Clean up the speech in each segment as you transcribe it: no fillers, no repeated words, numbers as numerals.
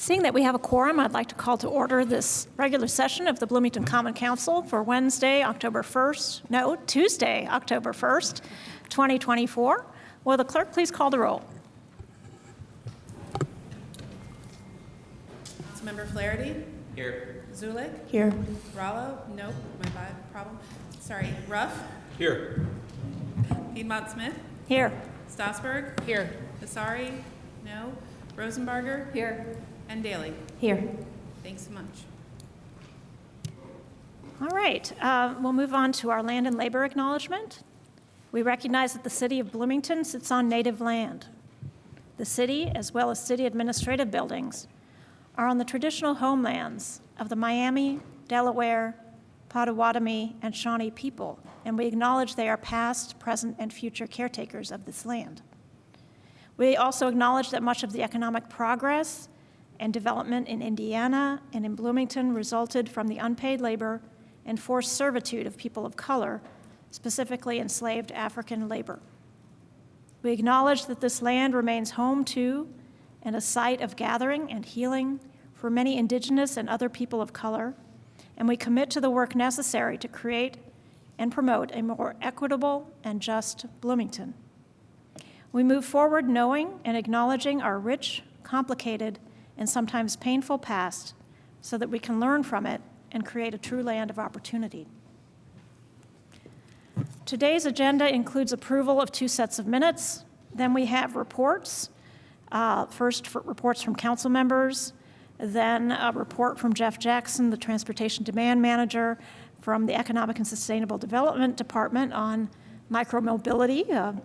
Seeing that we have a quorum, I'd like to call to order this regular session of the Bloomington Common Council for Tuesday, October 1st, 2024. Will the clerk please call the roll? Councilmember Flaherty? Here. Zulik? Here. Rallo? Nope, my problem. Sorry, Ruff? Here. Piedmont Smith? Here. Strasburg? Here. Vasari? No. Rosenbarger? Here. And Daly? Here. Thanks so much. All right, we'll move on to our land and labor acknowledgement. We recognize that the city of Bloomington sits on native land. The city, as well as city administrative buildings, are on the traditional homelands of the Miami, Delaware, Potawatomi, and Shawnee people, and we acknowledge they are past, present, and future caretakers of this land. We also acknowledge that much of the economic progress and development in Indiana and in Bloomington resulted from the unpaid labor and forced servitude of people of color, specifically enslaved African labor. We acknowledge that this land remains home to and a site of gathering and healing for many indigenous and other people of color, and we commit to the work necessary to create and promote a more equitable and just Bloomington. We move forward knowing and acknowledging our rich, complicated, and sometimes painful past so that we can learn from it and create a true land of opportunity. Today's agenda includes approval of 2 sets of minutes. Then we have reports. First, reports from council members, then a report from Jeff Jackson, the Transportation Demand Manager from the Economic and Sustainable Development Department on micromobility,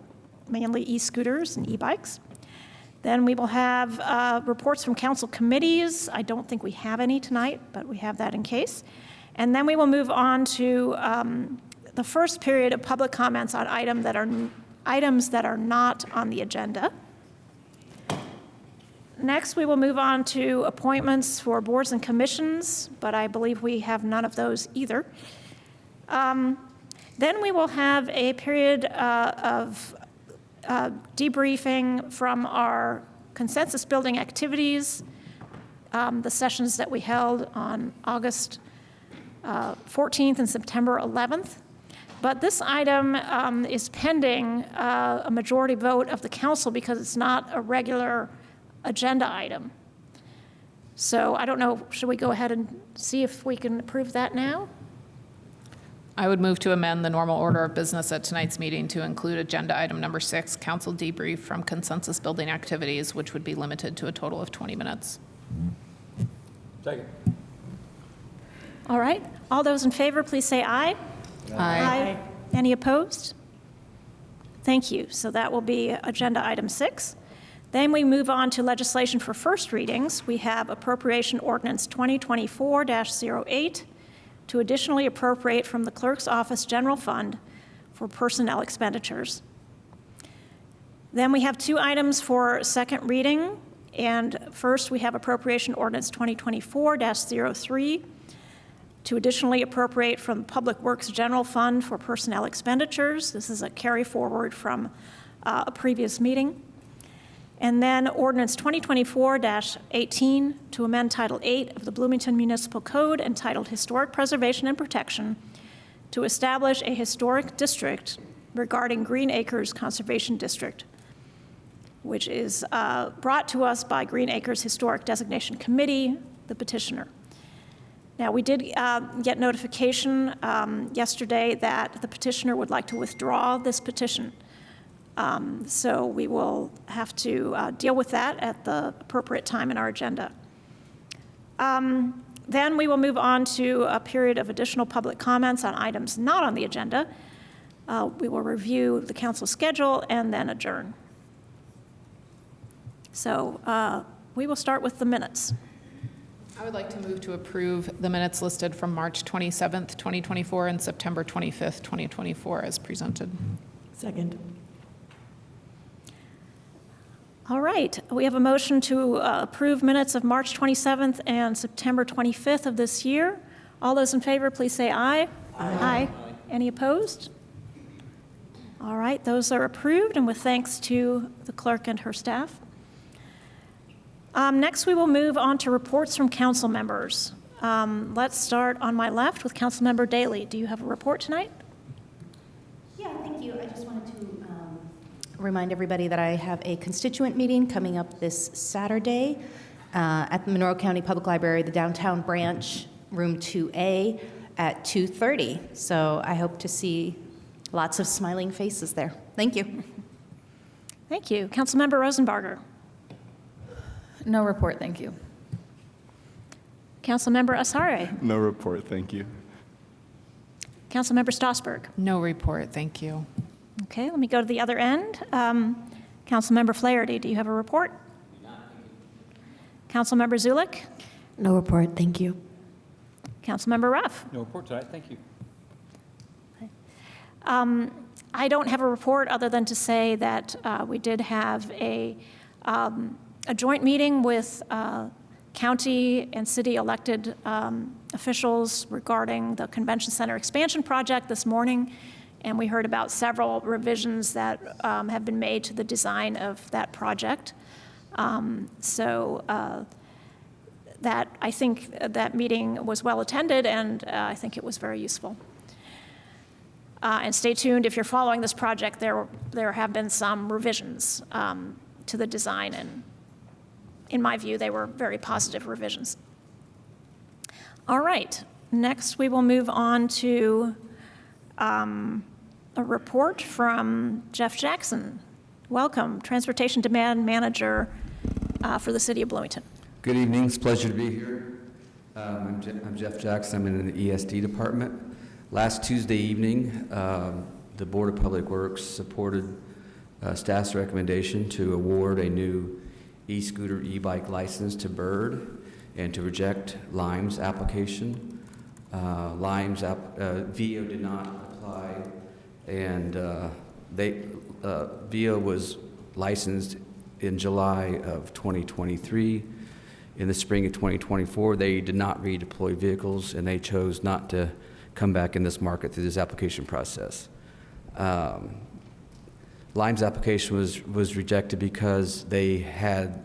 mainly e-scooters and e-bikes. Then we will have reports from council committees. I don't think we have any tonight, but we have that in case. And then we will move on to the first period of public comments on items that are not on the agenda. Next, we will move on to appointments for boards and commissions, but I believe we have none of those either. Then we will have a period of debriefing from our consensus building activities, the sessions that we held on August 14th and September 11th. But this item is pending a majority vote of the council because it's not a regular agenda item. So I don't know, should we go ahead and see if we can approve that now? I would move to amend the normal order of business at tonight's meeting to include agenda item number 6, council debrief from consensus building activities, which would be limited to a total of 20 minutes. Second. All right, all those in favor, please say aye. Aye. Any opposed? Thank you. So that will be agenda item 6. Then we move on to legislation for first readings. We have appropriation ordinance 2024-08 to additionally appropriate from the clerk's office general fund for personnel expenditures. Then we have 2 items for second reading. And first we have appropriation ordinance 2024-03 to additionally appropriate from the Public Works General Fund for personnel expenditures. This is a carry forward from a previous meeting. And then ordinance 2024-18 to amend Title 8 of the Bloomington Municipal Code entitled Historic Preservation and Protection to establish a historic district regarding Green Acres Conservation District, which is brought to us by Green Acres Historic Designation Committee, the petitioner. Now, we did get notification yesterday that the petitioner would like to withdraw this petition. So we will have to deal with that at the appropriate time in our agenda. Then we will move on to a period of additional public comments on items not on the agenda. We will review the council schedule and then adjourn. So we will start with the minutes. I would like to move to approve the minutes listed from March 27th, 2024 and September 25th, 2024 as presented. Second. All right, we have a motion to approve minutes of March 27th and September 25th of this year. All those in favor, please say aye. Aye. Any opposed? All right, those are approved, and with thanks to the clerk and her staff. Next, we will move on to reports from council members. Let's start on my left with Councilmember Daley. Do you have a report tonight? Yeah, thank you. I just wanted to remind everybody that I have a constituent meeting coming up this Saturday at the Monroe County Public Library, the downtown branch, room 2A at 2:30. So I hope to see lots of smiling faces there. Thank you. Thank you. Councilmember Rosenbarger. No report, thank you. Councilmember Asare. No report, thank you. Councilmember Stossberg. No report, thank you. Okay, let me go to the other end. Councilmember Flaherty, do you have a report? Councilmember Zulik. No report, thank you. Councilmember Ruff. No report tonight, thank you. I don't have a report other than to say that we did have a joint meeting with county and city elected officials regarding the convention center expansion project this morning, and we heard about several revisions that have been made to the design of that project. That I think that meeting was well attended, and I think it was very useful. And stay tuned if you're following this project. There have been some revisions to the design, and in my view, they were very positive revisions. All right, next we will move on to a report from Jeff Jackson. Welcome, Transportation Demand Manager for the City of Bloomington. Good evening, it's a pleasure to be here. I'm Jeff Jackson, I'm in the ESD department. Last Tuesday evening, the Board of Public Works supported staff's recommendation to award a new e-scooter, e-bike license to Bird and to reject Lime's application. VIO did not apply, and VIO was licensed in July of 2023. In the spring of 2024, they did not redeploy vehicles, and they chose not to come back in this market through this application process. Lime's application was rejected because they had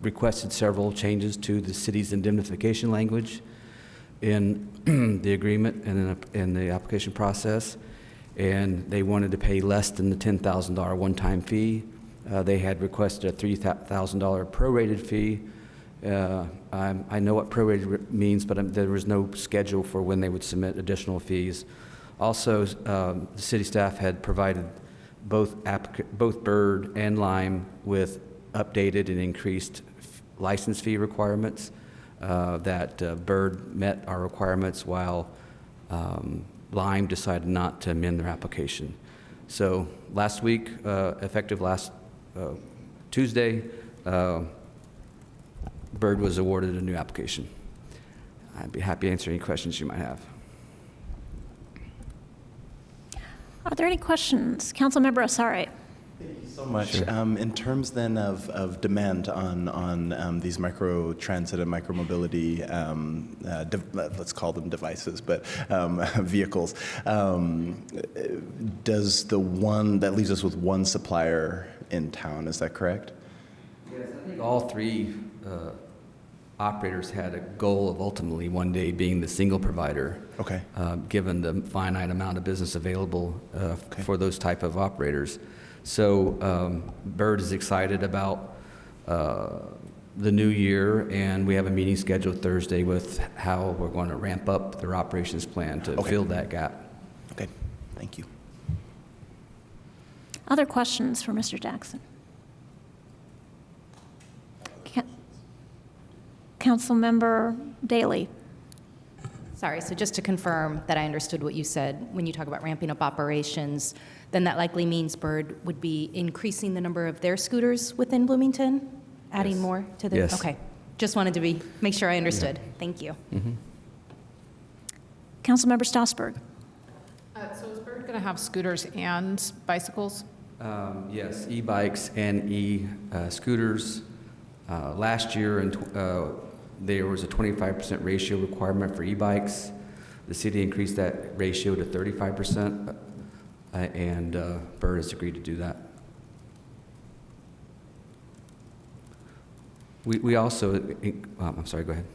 requested several changes to the city's indemnification language in the agreement and in the application process, and they wanted to pay less than the $10,000 one-time fee. They had requested a $3,000 prorated fee. I know what prorated means, but there was no schedule for when they would submit additional fees. Also, the city staff had provided both Bird and Lime with updated and increased license fee requirements. That Bird met our requirements while Lime decided not to amend their application. So last week, effective last Tuesday, Bird was awarded a new application. I'd be happy to answer any questions you might have. Are there any questions? Councilmember Asare. Thank you so much. Sure. In terms then of demand on these micro-transit and micro-mobility, let's call them devices, but vehicles, does that leaves us with one supplier in town, is that correct? Yes, I think all three operators had a goal of ultimately one day being the single provider. Okay. Given the finite amount of business available Okay. for those type of operators. So Bird is excited about the new year, and we have a meeting scheduled Thursday with how we're going to ramp up their operations plan to Okay. fill that gap. Okay, thank you. Other questions for Mr. Jackson? Councilmember Daley. Sorry, so just to confirm that I understood what you said, when you talk about ramping up operations, then that likely means Bird would be increasing the number of their scooters within Bloomington? Adding Yes. more to the? Yes. Okay, just wanted to make sure I understood. Thank you. Councilmember Stossberg. So is Bird going to have scooters and bicycles? Yes, e-bikes and e-scooters. Last year, there was a 25% ratio requirement for e-bikes. The city increased that ratio to 35%, and Bird has agreed to do that. We also, I'm sorry, go ahead.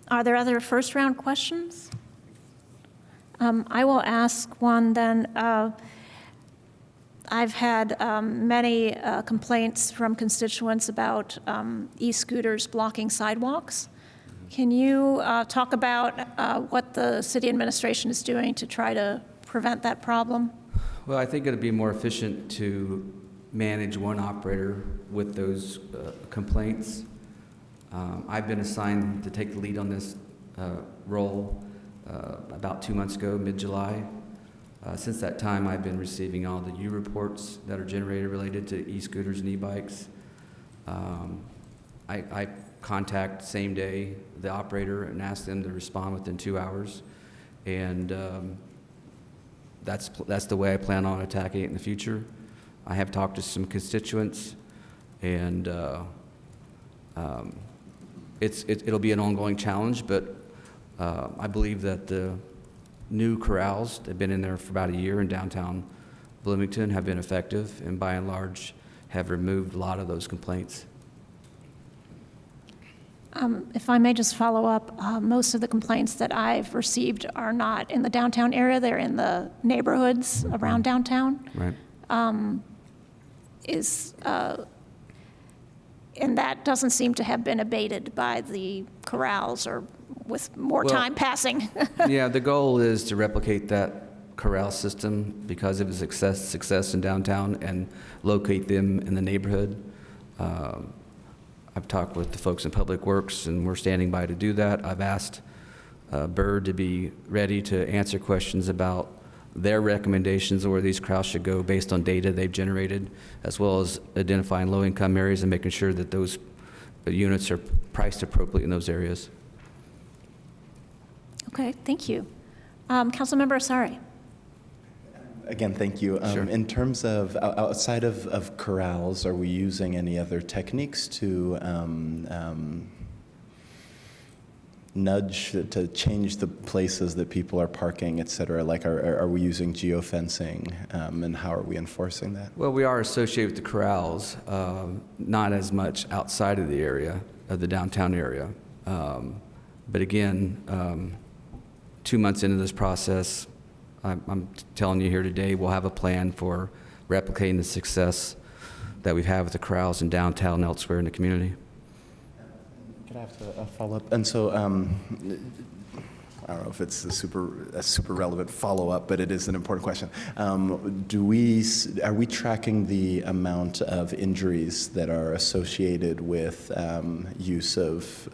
Are there other first-round questions? I will ask one then. I've had many complaints from constituents about e-scooters blocking sidewalks. Can you talk about what the city administration is doing to try to prevent that problem? Well, I think it'd be more efficient to manage one operator with those complaints. I've been assigned to take the lead on this role about 2 months ago, mid-July. Since that time, I've been receiving all the U reports that are generated related to e-scooters and e-bikes. I contact same day the operator and ask them to respond within 2 hours, and that's the way I plan on attacking it in the future. I have talked to some constituents, and it'll be an ongoing challenge, but I believe that the new corrals that have been in there for about a year in downtown Bloomington have been effective, and by and large have removed a lot of those complaints. If I may just follow up, most of the complaints that I've received are not in the downtown area, they're in the neighborhoods around downtown. Right. And that doesn't seem to have been abated by the corrals or with more Well, time passing. Yeah, the goal is to replicate that corral system because of its success in downtown and locate them in the neighborhood. I've talked with the folks in Public Works, and we're standing by to do that. I've asked Byrd to be ready to answer questions about their recommendations of where these corrals should go based on data they've generated, as well as identifying low-income areas and making sure that those units are priced appropriately in those areas. Okay, thank you. Councilmember Asari. Again, thank you. Sure. In terms of outside of corrals, are we using any other techniques to nudge, to change the places that people are parking, et cetera? Like, are we using geofencing, and how are we enforcing that? Well, we are associated with the corrals, not as much outside of the area, of the downtown area. But again, 2 months into this process, I'm telling you here today, we'll have a plan for replicating the success that we've had with the corrals in downtown and elsewhere in the community. Could I have to follow up? And so, I don't know if it's a super relevant follow-up, but it is an important question. Are we tracking the amount of injuries that are associated with use of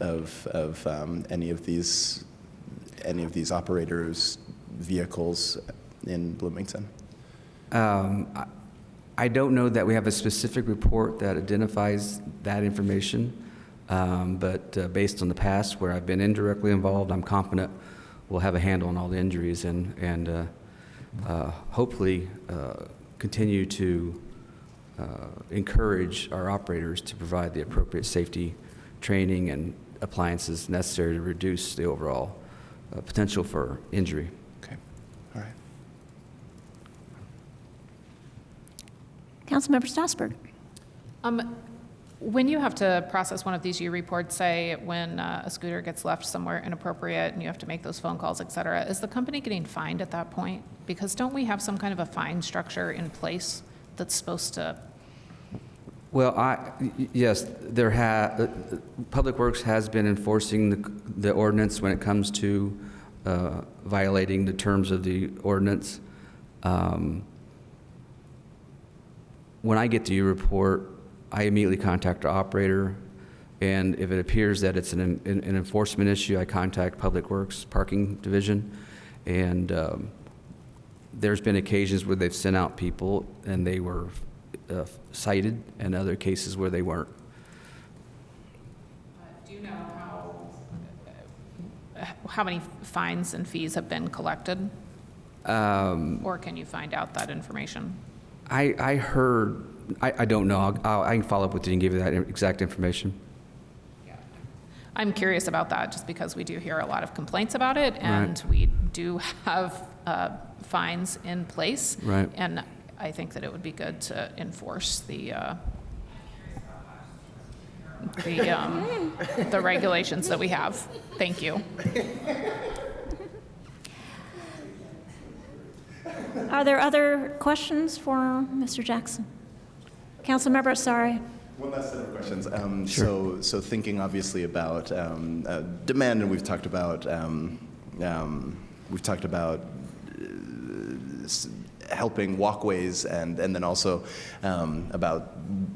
any of these operators' vehicles in Bloomington? I don't know that we have a specific report that identifies that information, but based on the past where I've been indirectly involved, I'm confident we'll have a handle on all the injuries and hopefully continue to encourage our operators to provide the appropriate safety training and appliances necessary to reduce the overall potential for injury. Okay, all right. Councilmember Strasburg. When you have to process one of these U reports, say when a scooter gets left somewhere inappropriate and you have to make those phone calls, et cetera, is the company getting fined at that point? Because don't we have some kind of a fine structure in place that's supposed to? Well, yes, Public Works has been enforcing the ordinance when it comes to violating the terms of the ordinance. When I get the U report, I immediately contact our operator, and if it appears that it's an enforcement issue, I contact Public Works Parking Division, and there's been occasions where they've sent out people and they were cited, and other cases where they weren't. Do you know how many fines and fees have been collected? Or can you find out that information? I heard, I don't know. I can follow up with you and give you that exact information. Yeah. I'm curious about that just because we do hear a lot of complaints about it, and Right. we do have fines in place. Right. And I think that it would be good to enforce the the regulations that we have. Thank you. Are there other questions for Mr. Jackson? Councilmember, sorry. One last set of questions. So thinking obviously about demand, and we've talked about helping walkways and then also about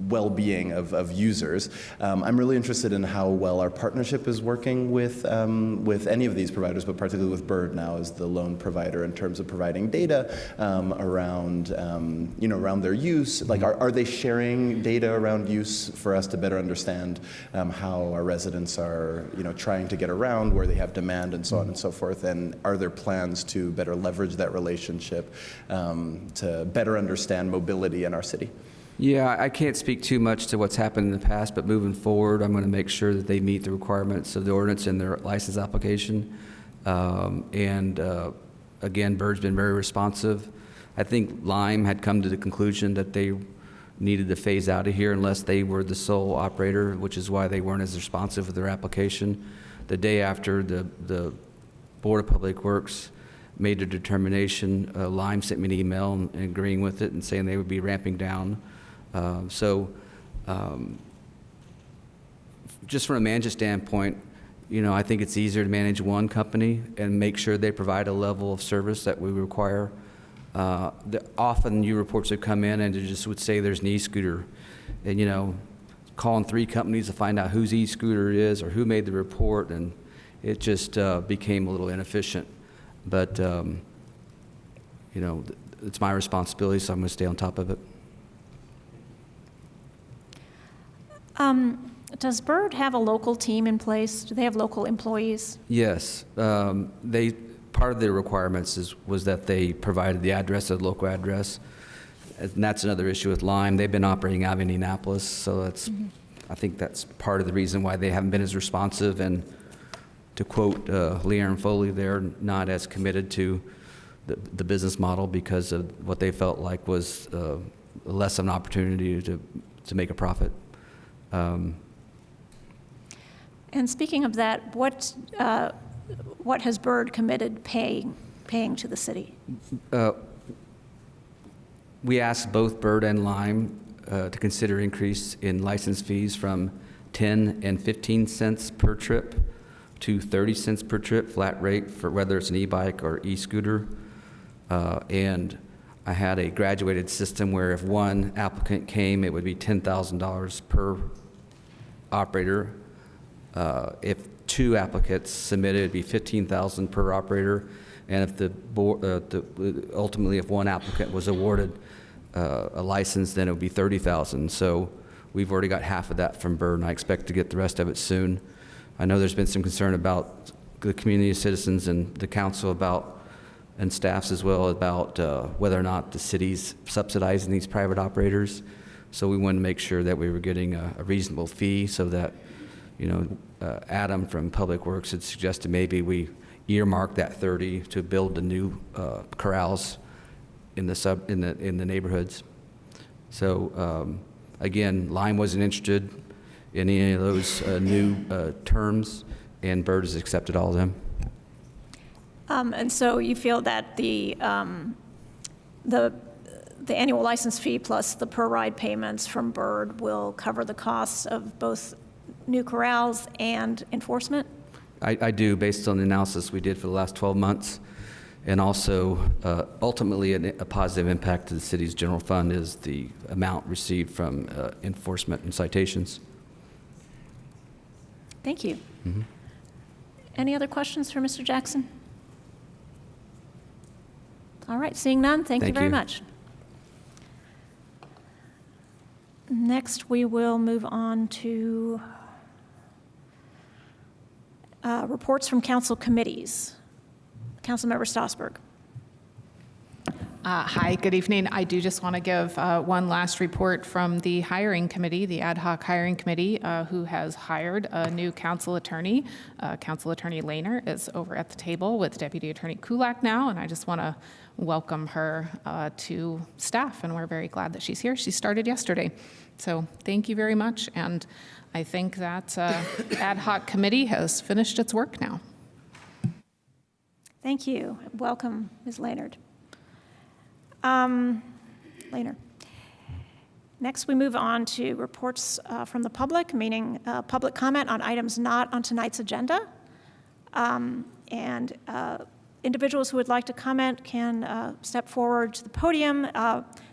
well-being of users. I'm really interested in how well our partnership is working with any of these providers, but particularly with Bird now as the lone provider in terms of providing data around around their use. Like, are they sharing data around use for us to better understand how our residents are trying to get around, where they have demand, and so on and so forth? And are there plans to better leverage that relationship to better understand mobility in our city? Yeah, I can't speak too much to what's happened in the past, but moving forward, I'm going to make sure that they meet the requirements of the ordinance in their license application. Again, Bird's been very responsive. I think Lime had come to the conclusion that they needed to phase out of here unless they were the sole operator, which is why they weren't as responsive with their application. The day after the Board of Public Works made a determination, Lime sent me an email and agreeing with it and saying they would be ramping down. Just from a management standpoint, I think it's easier to manage one company and make sure they provide a level of service that we require. Often new reports would come in and it just would say there's an e-scooter, and calling 3 companies to find out whose e-scooter it is or who made the report, and it just became a little inefficient. But it's my responsibility, so I'm going to stay on top of it. Does Bird have a local team in place? Do they have local employees? Yes, part of their requirements was that they provided the address, the local address, and that's another issue with Lime. They've been operating out of Indianapolis, so that's I think that's part of the reason why they haven't been as responsive. And to quote Leanne Foley, they're not as committed to the business model because of what they felt like was less of an opportunity to make a profit. And speaking of that, what has Bird committed paying to the city? We asked both Bird and Lime to consider increase in license fees from 10 and 15 cents per trip to 30 cents per trip flat rate for whether it's an e-bike or e-scooter. And I had a graduated system where if one applicant came, it would be $10,000 per operator. If 2 applicants submitted, it'd be $15,000 per operator. And if ultimately, if one applicant was awarded a license, then it would be $30,000. So we've already got half of that from Bird, and I expect to get the rest of it soon. I know there's been some concern about the community of citizens and the council and staffs as well about whether or not the city's subsidizing these private operators. So we wanted to make sure that we were getting a reasonable fee so that, Adam from Public Works had suggested maybe we earmark that 30 to build the new corrals in the neighborhoods. So again, Lime wasn't interested in any of those new terms, and Bird has accepted all of them. And so you feel that the annual license fee plus the per ride payments from Bird will cover the costs of both new corrals and enforcement? I do, based on the analysis we did for the last 12 months. And also, ultimately, a positive impact to the city's general fund is the amount received from enforcement and citations. Thank you. Any other questions for Mr. Jackson? All right, seeing none, thank you very much. Next, we will move on to reports from council committees. Councilmember Strasburg. Hi, good evening. I do just want to give one last report from the hiring committee, the ad hoc hiring committee, who has hired a new council attorney. Council Attorney Lehner is over at the table with Deputy Attorney Kulak now, and I just want to welcome her to staff, and we're very glad that she's here. She started yesterday. So thank you very much, and I think that ad hoc committee has finished its work now. Thank you. Welcome, Ms. Leonard. Later. Next, we move on to reports from the public, meaning public comment on items not on tonight's agenda. Individuals who would like to comment can step forward to the podium.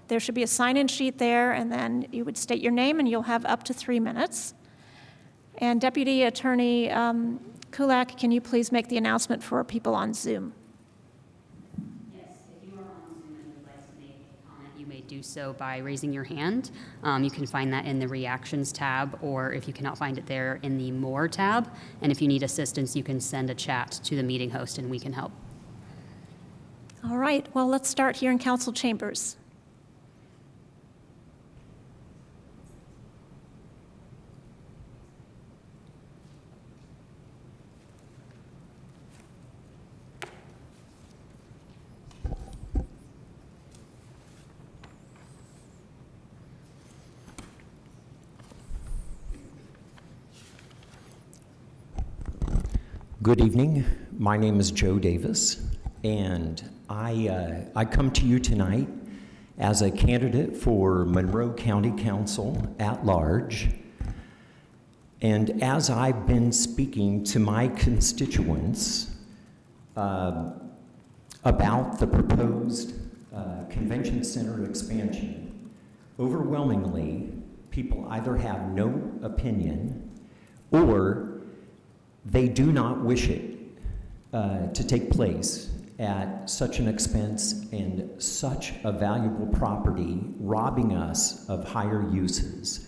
There should be a sign-in sheet there, and then you would state your name, and you'll have up to 3 minutes. And Deputy Attorney Kulak, can you please make the announcement for people on Zoom? Do so by raising your hand. You can find that in the Reactions tab, or if you cannot find it there, in the More tab. And if you need assistance, you can send a chat to the meeting host and we can help. All right, well, let's start here in council chambers. Good evening. My name is Joe Davis, and I come to you tonight as a candidate for Monroe County Council at large. And as I've been speaking to my constituents about the proposed convention center expansion, overwhelmingly, people either have no opinion or they do not wish it to take place at such an expense and such a valuable property, robbing us of higher uses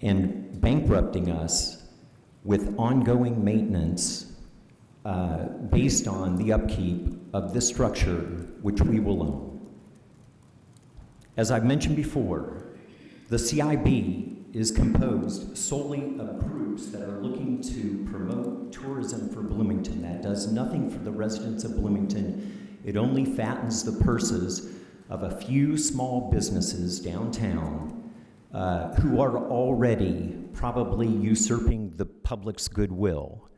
and bankrupting us with ongoing maintenance based on the upkeep of this structure which we will own. As I've mentioned before, the CIB is composed solely of groups that are looking to promote tourism for Bloomington. That does nothing for the residents of Bloomington. It only fattens the purses of a few small businesses downtown who are already probably usurping the public's goodwill.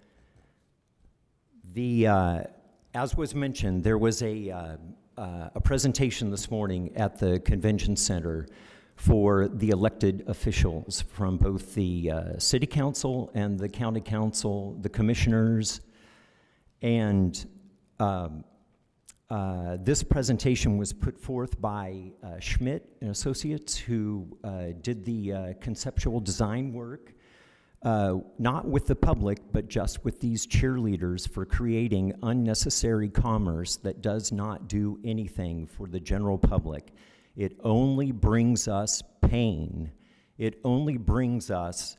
As was mentioned, there was a presentation this morning at the convention center for the elected officials from both the city council and the county council, the commissioners, and this presentation was put forth by Schmidt and Associates, who did the conceptual design work, not with the public, but just with these cheerleaders for creating unnecessary commerce that does not do anything for the general public. It only brings us pain. It only brings us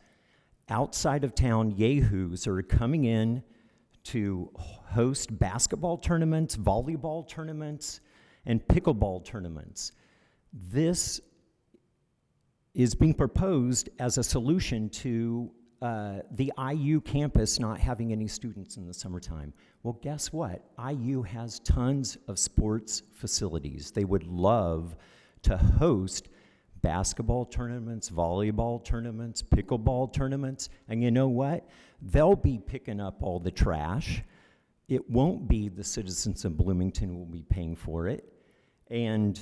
outside of town yahoos who are coming in to host basketball tournaments, volleyball tournaments, and pickleball tournaments. This is being proposed as a solution to the IU campus not having any students in the summertime. Well, guess what? IU has tons of sports facilities. They would love to host basketball tournaments, volleyball tournaments, pickleball tournaments, and you know what? They'll be picking up all the trash. It won't be the citizens of Bloomington who will be paying for it. And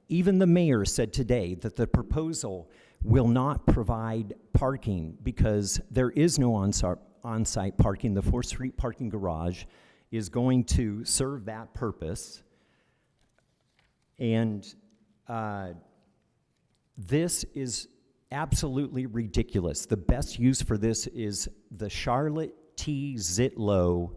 even the mayor said today that the proposal will not provide parking because there is no on-site parking. The 4th Street parking garage is going to serve that purpose. And this is absolutely ridiculous. The best use for this is the Charlotte T. Zitlow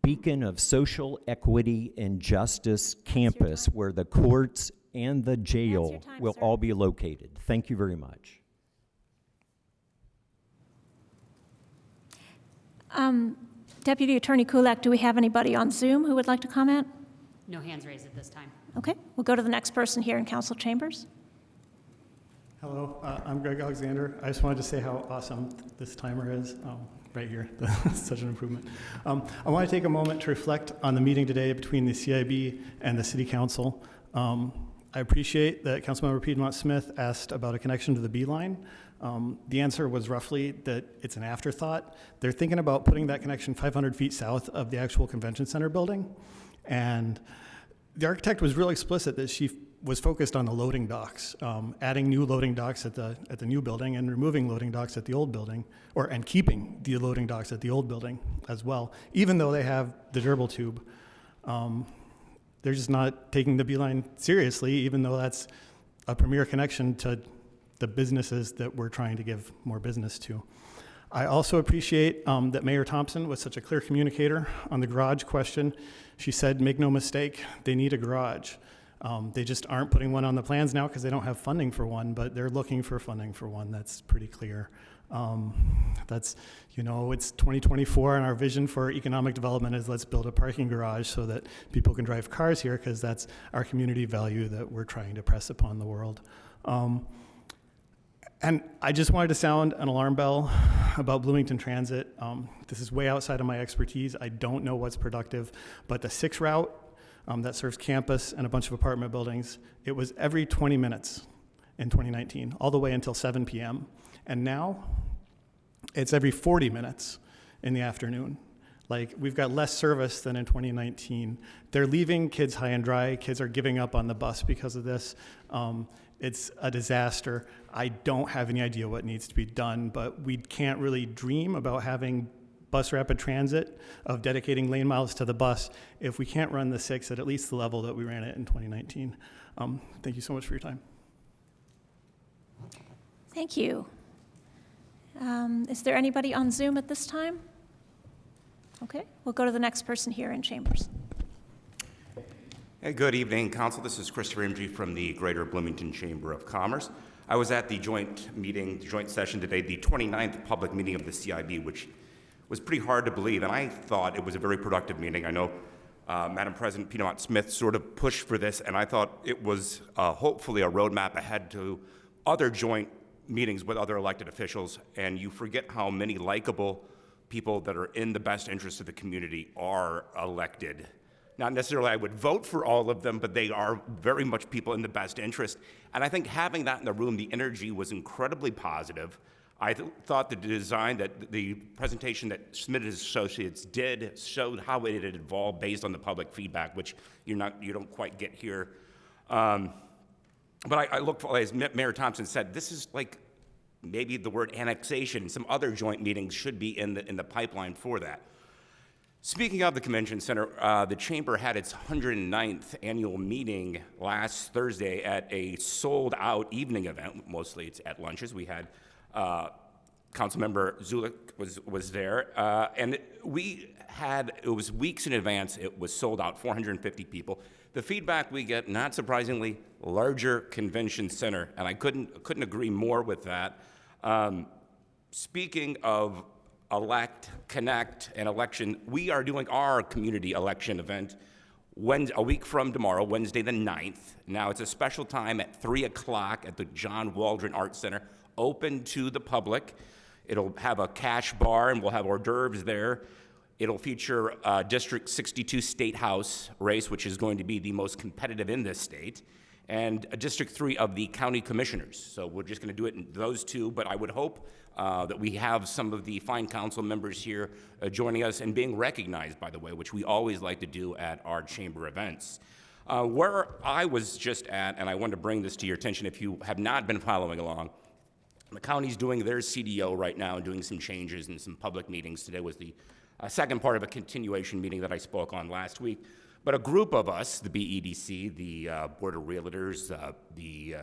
beacon of social equity and justice campus where the courts and the jail will all be located. Thank you very much. Deputy Attorney Kulak, do we have anybody on Zoom who would like to comment? No hands raised at this time. Okay, we'll go to the next person here in council chambers. Hello, I'm Greg Alexander. I just wanted to say how awesome this timer is. Right here, such an improvement. I want to take a moment to reflect on the meeting today between the CIB and the City Council. I appreciate that Councilmember Piedmont Smith asked about a connection to the B line. The answer was roughly that it's an afterthought. They're thinking about putting that connection 500 feet south of the actual convention center building. And the architect was real explicit that she was focused on the loading docks, adding new loading docks at the new building and removing loading docks at the old building, and keeping the loading docks at the old building as well, even though they have the gerbil tube. They're just not taking the B-line seriously, even though that's a premier connection to the businesses that we're trying to give more business to. I also appreciate that Mayor Thompson was such a clear communicator on the garage question. She said, make no mistake, they need a garage. They just aren't putting one on the plans now because they don't have funding for one, but they're looking for funding for one. That's pretty clear. It's 2024, and our vision for economic development is let's build a parking garage so that people can drive cars here, because that's our community value that we're trying to press upon the world. And I just wanted to sound an alarm bell about Bloomington Transit. This is way outside of my expertise. I don't know what's productive, but the 6 route that serves campus and a bunch of apartment buildings, it was every 20 minutes in 2019, all the way until 7 p.m. And now it's every 40 minutes in the afternoon. Like, we've got less service than in 2019. They're leaving kids high and dry. Kids are giving up on the bus because of this. It's a disaster. I don't have any idea what needs to be done, but we can't really dream about having bus rapid transit, of dedicating lane miles to the bus, if we can't run the 6 at least the level that we ran it in 2019. Thank you so much for your time. Thank you. Is there anybody on Zoom at this time? Okay, we'll go to the next person here in chambers. Hey, good evening, Council. This is Christopher Imge from the Greater Bloomington Chamber of Commerce. I was at the joint session today, the 29th public meeting of the CIB, which was pretty hard to believe, and I thought it was a very productive meeting. I know Madam President Piedmont Smith sort of pushed for this, and I thought it was hopefully a roadmap ahead to other joint meetings with other elected officials, and you forget how many likable people that are in the best interest of the community are elected. Not necessarily I would vote for all of them, but they are very much people in the best interest. And I think having that in the room, the energy was incredibly positive. I thought the design, that the presentation that Smith and Associates did, showed how it had evolved based on the public feedback, which you don't quite get here. But I look for, as Mayor Thompson said, this is like maybe the word annexation. Some other joint meetings should be in the pipeline for that. Speaking of the convention center, the chamber had its 109th annual meeting last Thursday at a sold-out evening event. Mostly it's at lunches. We had Councilmember Zulik was there, and it was weeks in advance. It was sold out, 450 people. The feedback we get, not surprisingly, larger convention center, and I couldn't agree more with that. Speaking of elect, connect, and election, we are doing our community election event a week from tomorrow, Wednesday the 9th. Now, it's a special time at 3 o'clock at the John Waldron Arts Center, open to the public. It'll have a cash bar, and we'll have hors d'oeuvres there. It'll feature District 62 State House race, which is going to be the most competitive in this state, and District 3 of the county commissioners. So we're just going to do it in those two, but I would hope that we have some of the fine council members here joining us and being recognized, by the way, which we always like to do at our chamber events. Where I was just at, and I want to bring this to your attention if you have not been following along, the county's doing their CDO right now and doing some changes in some public meetings. Today was the second part of a continuation meeting that I spoke on last week. But a group of us, the BEDC, the Board of Realtors, the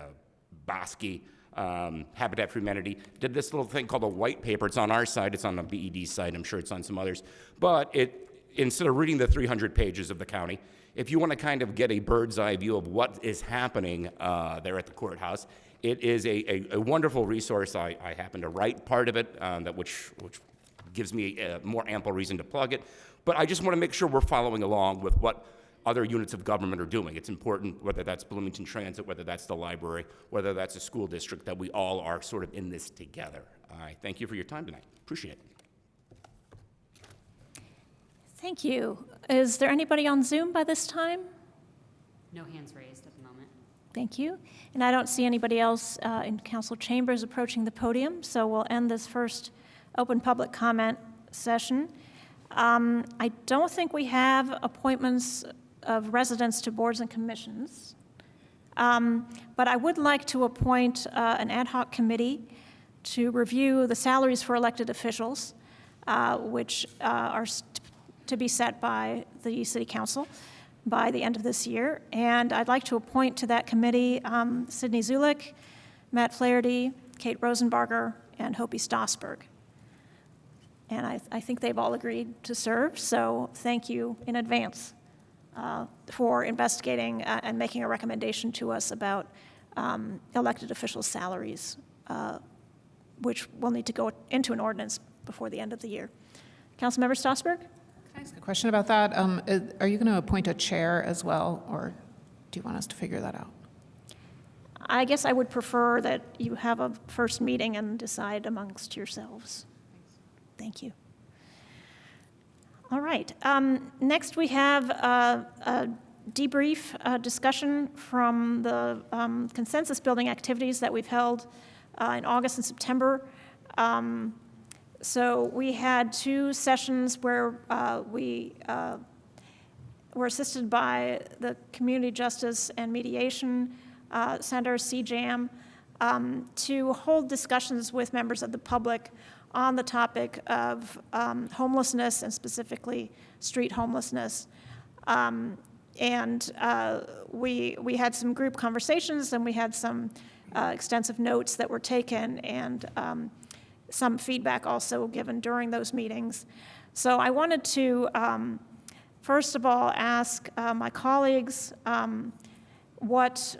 Bosque, Habitat for Humanity, did this little thing called a white paper. It's on our side. It's on the BED side. I'm sure it's on some others. But instead of reading the 300 pages of the county, if you want to kind of get a bird's eye view of what is happening there at the courthouse, it is a wonderful resource. I happen to write part of it, which gives me a more ample reason to plug it. But I just want to make sure we're following along with what other units of government are doing. It's important, whether that's Bloomington Transit, whether that's the library, whether that's a school district, that we all are sort of in this together. I thank you for your time tonight. Appreciate it. Thank you. Is there anybody on Zoom by this time? No hands raised at the moment. Thank you. And I don't see anybody else in council chambers approaching the podium, so we'll end this first open public comment session. I don't think we have appointments of residents to boards and commissions, but I would like to appoint an ad hoc committee to review the salaries for elected officials, which are to be set by the City Council by the end of this year. And I'd like to appoint to that committee Sydney Zulik, Matt Flaherty, Kate Rosenbarger, and Hopi Stossberg. And I think they've all agreed to serve, so thank you in advance for investigating and making a recommendation to us about elected officials' salaries, which will need to go into an ordinance before the end of the year. Councilmember Stossberg? Can I ask a question about that? Are you going to appoint a chair as well, or do you want us to figure that out? I guess I would prefer that you have a first meeting and decide amongst yourselves. Thank you. All right. Next, we have a debrief discussion from the consensus building activities that we've held in August and September. So we had 2 sessions where we were assisted by the Community Justice and Mediation Center, CJAM, to hold discussions with members of the public on the topic of homelessness and specifically street homelessness. And we had some group conversations, and we had some extensive notes that were taken, and some feedback also given during those meetings. So I wanted to, first of all, ask my colleagues what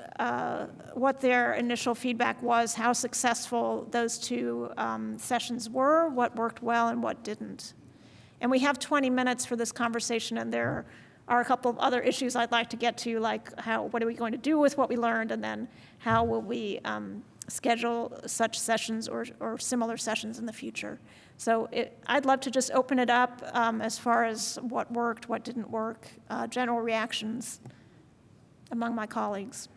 their initial feedback was, how successful those 2 sessions were, what worked well and what didn't. And we have 20 minutes for this conversation, and there are a couple of other issues I'd like to get to, like what are we going to do with what we learned, and then how will we schedule such sessions or similar sessions in the future. So I'd love to just open it up as far as what worked, what didn't work, general reactions among my colleagues.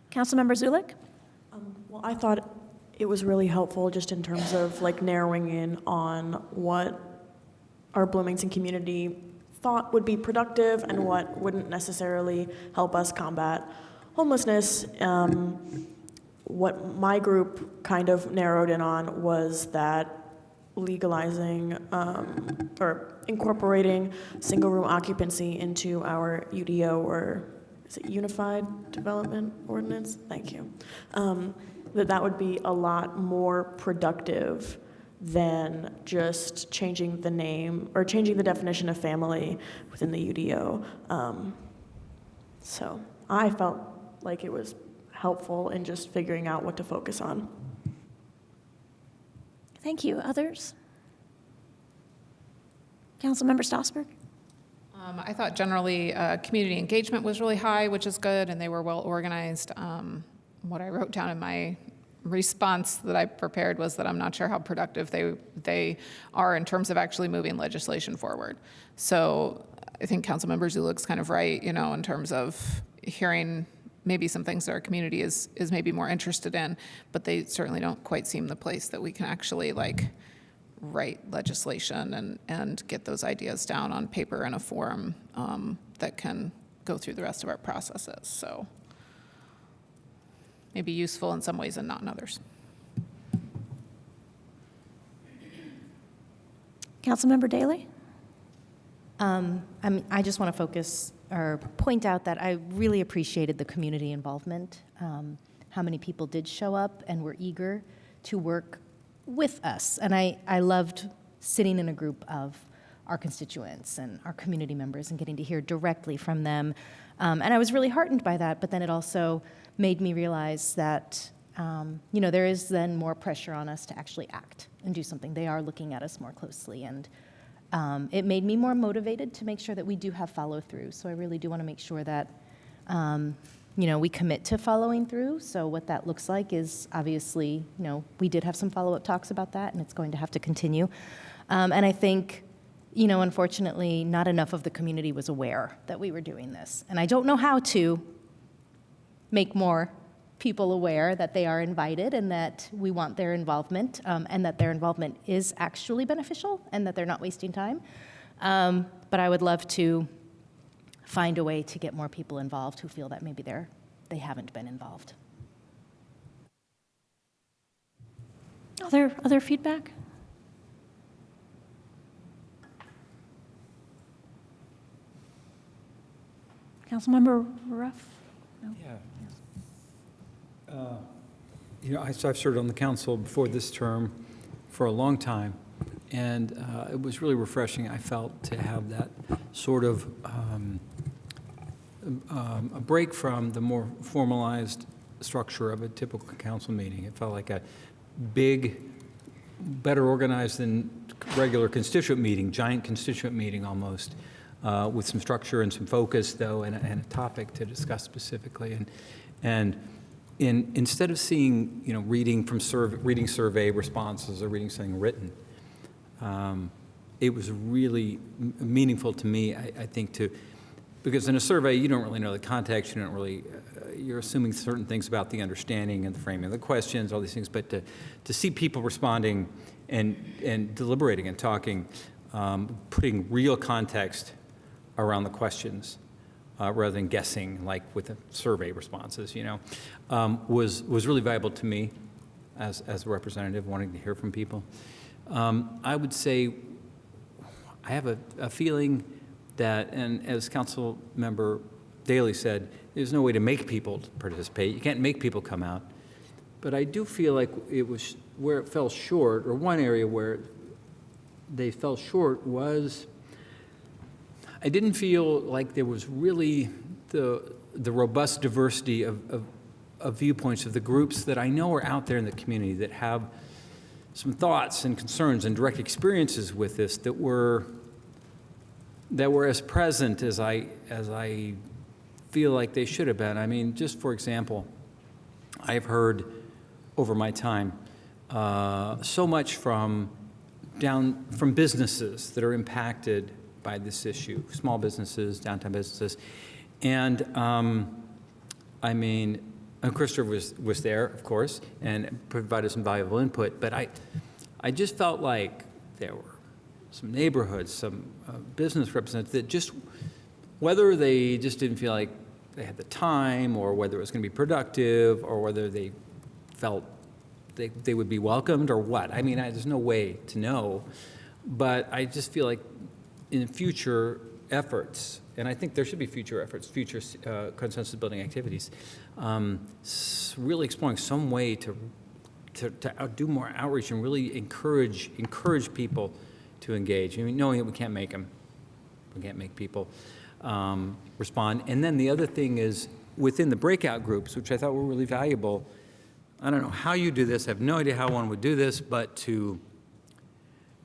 Councilmember Zulik? Well, I thought it was really helpful just in terms of like narrowing in on what our Bloomington community thought would be productive and what wouldn't necessarily help us combat homelessness. What my group kind of narrowed in on was that legalizing or incorporating single room occupancy into our UDO, or is it Unified Development Ordinance? Thank you. That would be a lot more productive than just changing the name or changing the definition of family within the UDO. So I felt like it was helpful in just figuring out what to focus on. Thank you. Others? Councilmember Stossberg? I thought generally community engagement was really high, which is good, and they were well organized. What I wrote down in my response that I prepared was that I'm not sure how productive they are in terms of actually moving legislation forward. So I think Councilmember Zulik's kind of right, in terms of hearing maybe some things that our community is maybe more interested in, but they certainly don't quite seem the place that we can actually write legislation and get those ideas down on paper in a forum that can go through the rest of our processes. So maybe useful in some ways and not in others. Councilmember Daley? I just want to focus or point out that I really appreciated the community involvement, how many people did show up and were eager to work with us. And I loved sitting in a group of our constituents and our community members and getting to hear directly from them. And I was really heartened by that, but then it also made me realize that there is then more pressure on us to actually act and do something. They are looking at us more closely, and it made me more motivated to make sure that we do have follow-through. So I really do want to make sure that, we commit to following through. So what that looks like is obviously, we did have some follow-up talks about that, and it's going to have to continue. And I think, unfortunately, not enough of the community was aware that we were doing this. And I don't know how to make more people aware that they are invited and that we want their involvement, and that their involvement is actually beneficial and that they're not wasting time. But I would love to find a way to get more people involved who feel that maybe they haven't been involved. Other feedback? Councilmember Ruff? No? Yeah. I've served on the council before this term for a long time, and it was really refreshing, I felt, to have that sort of a break from the more formalized structure of a typical council meeting. It felt like a big, better organized than regular constituent meeting, giant constituent meeting almost, with some structure and some focus, though, and a topic to discuss specifically. Instead of seeing, reading survey responses or reading something written, it was really meaningful to me, I think, because in a survey, you don't really know the context, you're assuming certain things about the understanding and the framing of the questions, all these things, but to see people responding and deliberating and talking, putting real context around the questions, rather than guessing like with the survey responses, was really valuable to me as a representative wanting to hear from people. I would say I have a feeling that, and as Council Member Daley said, there's no way to make people participate. You can't make people come out. But I do feel like it was where it fell short, or one area where they fell short was, I didn't feel like there was really the robust diversity of viewpoints of the groups that I know are out there in the community that have some thoughts and concerns and direct experiences with this that were as present as I feel like they should have been. I mean, just for example, I've heard over my time so much from businesses that are impacted by this issue, small businesses, downtown businesses. And Christopher was there, of course, and provided some valuable input, but I just felt like there were some neighborhoods, some business representatives that just, whether they just didn't feel like they had the time, or whether it was going to be productive, or whether they felt they would be welcomed, or what. I mean, there's no way to know, but I just feel like in future efforts, and I think there should be future efforts, future consensus building activities, really exploring some way to do more outreach and really encourage people to engage. I mean, knowing that we can't make people respond. And then the other thing is within the breakout groups, which I thought were really valuable. I don't know how you do this. I have no idea how one would do this, but to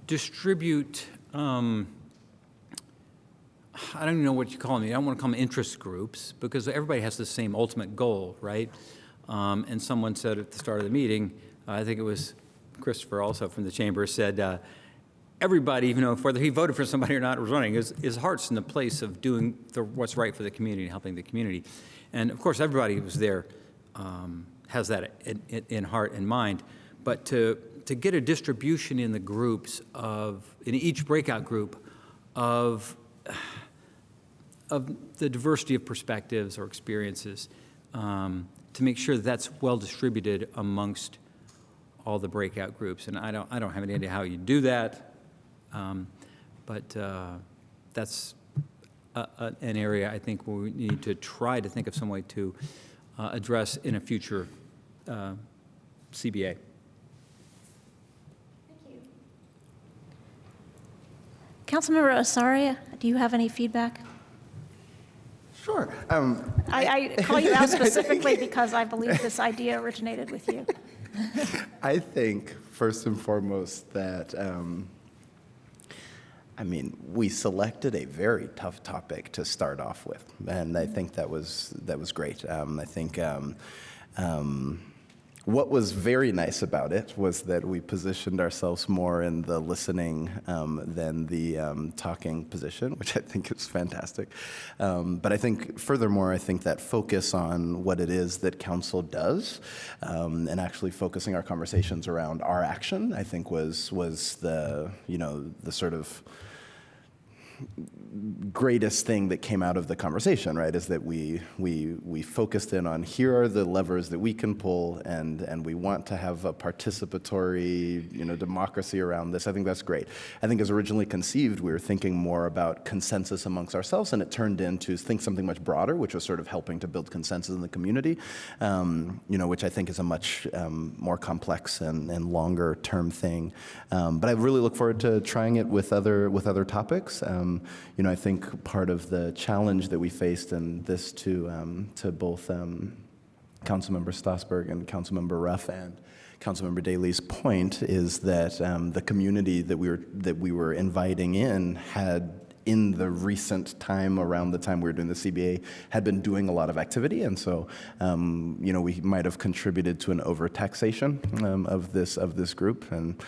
distribute. I don't even know what you call them. I don't want to call them interest groups because everybody has the same ultimate goal, right? And someone said at the start of the meeting, I think it was Christopher also from the chamber, said everybody, even though whether he voted for somebody or not was running, his heart's in the place of doing what's right for the community and helping the community. And of course, everybody who was there has that in heart and mind. But to get a distribution in the groups in each breakout group of the diversity of perspectives or experiences, to make sure that that's well distributed amongst all the breakout groups. And I don't have any idea how you do that, but that's an area I think we need to try to think of some way to address in a future CBA. Councilmember Osaria, do you have any feedback? Sure. I call you out specifically because I believe this idea originated with you. I think, first and foremost, that, we selected a very tough topic to start off with, and I think that was great. I think what was very nice about it was that we positioned ourselves more in the listening than the talking position, which I think is fantastic. But I think, furthermore, I think that focus on what it is that council does and actually focusing our conversations around our action, I think was the sort of greatest thing that came out of the conversation, right, is that we focused in on here are the levers that we can pull, and we want to have a participatory, democracy around this. I think that's great. I think as originally conceived, we were thinking more about consensus amongst ourselves, and it turned into think something much broader, which was sort of helping to build consensus in the community, which I think is a much more complex and longer term thing. But I really look forward to trying it with other topics. I think part of the challenge that we faced in this to both Councilmember Stossberg and Councilmember Ruff and Councilmember Daley's point is that the community that we were inviting in had, in the recent time, around the time we were doing the CBA, had been doing a lot of activity, and so we might have contributed to an overtaxation of this group, and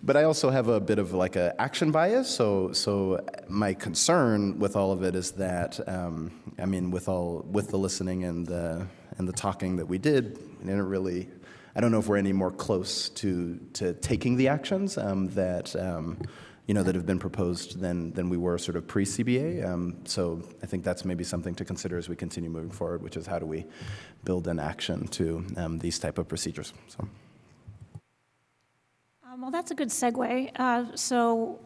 But I also have a bit of like an action bias, so my concern with all of it is that, with the listening and the talking that we did, I don't know if we're any more close to taking the actions that have been proposed than we were sort of pre-CBA. So I think that's maybe something to consider as we continue moving forward, which is how do we build an action to these type of procedures. So. Well, that's a good segue. So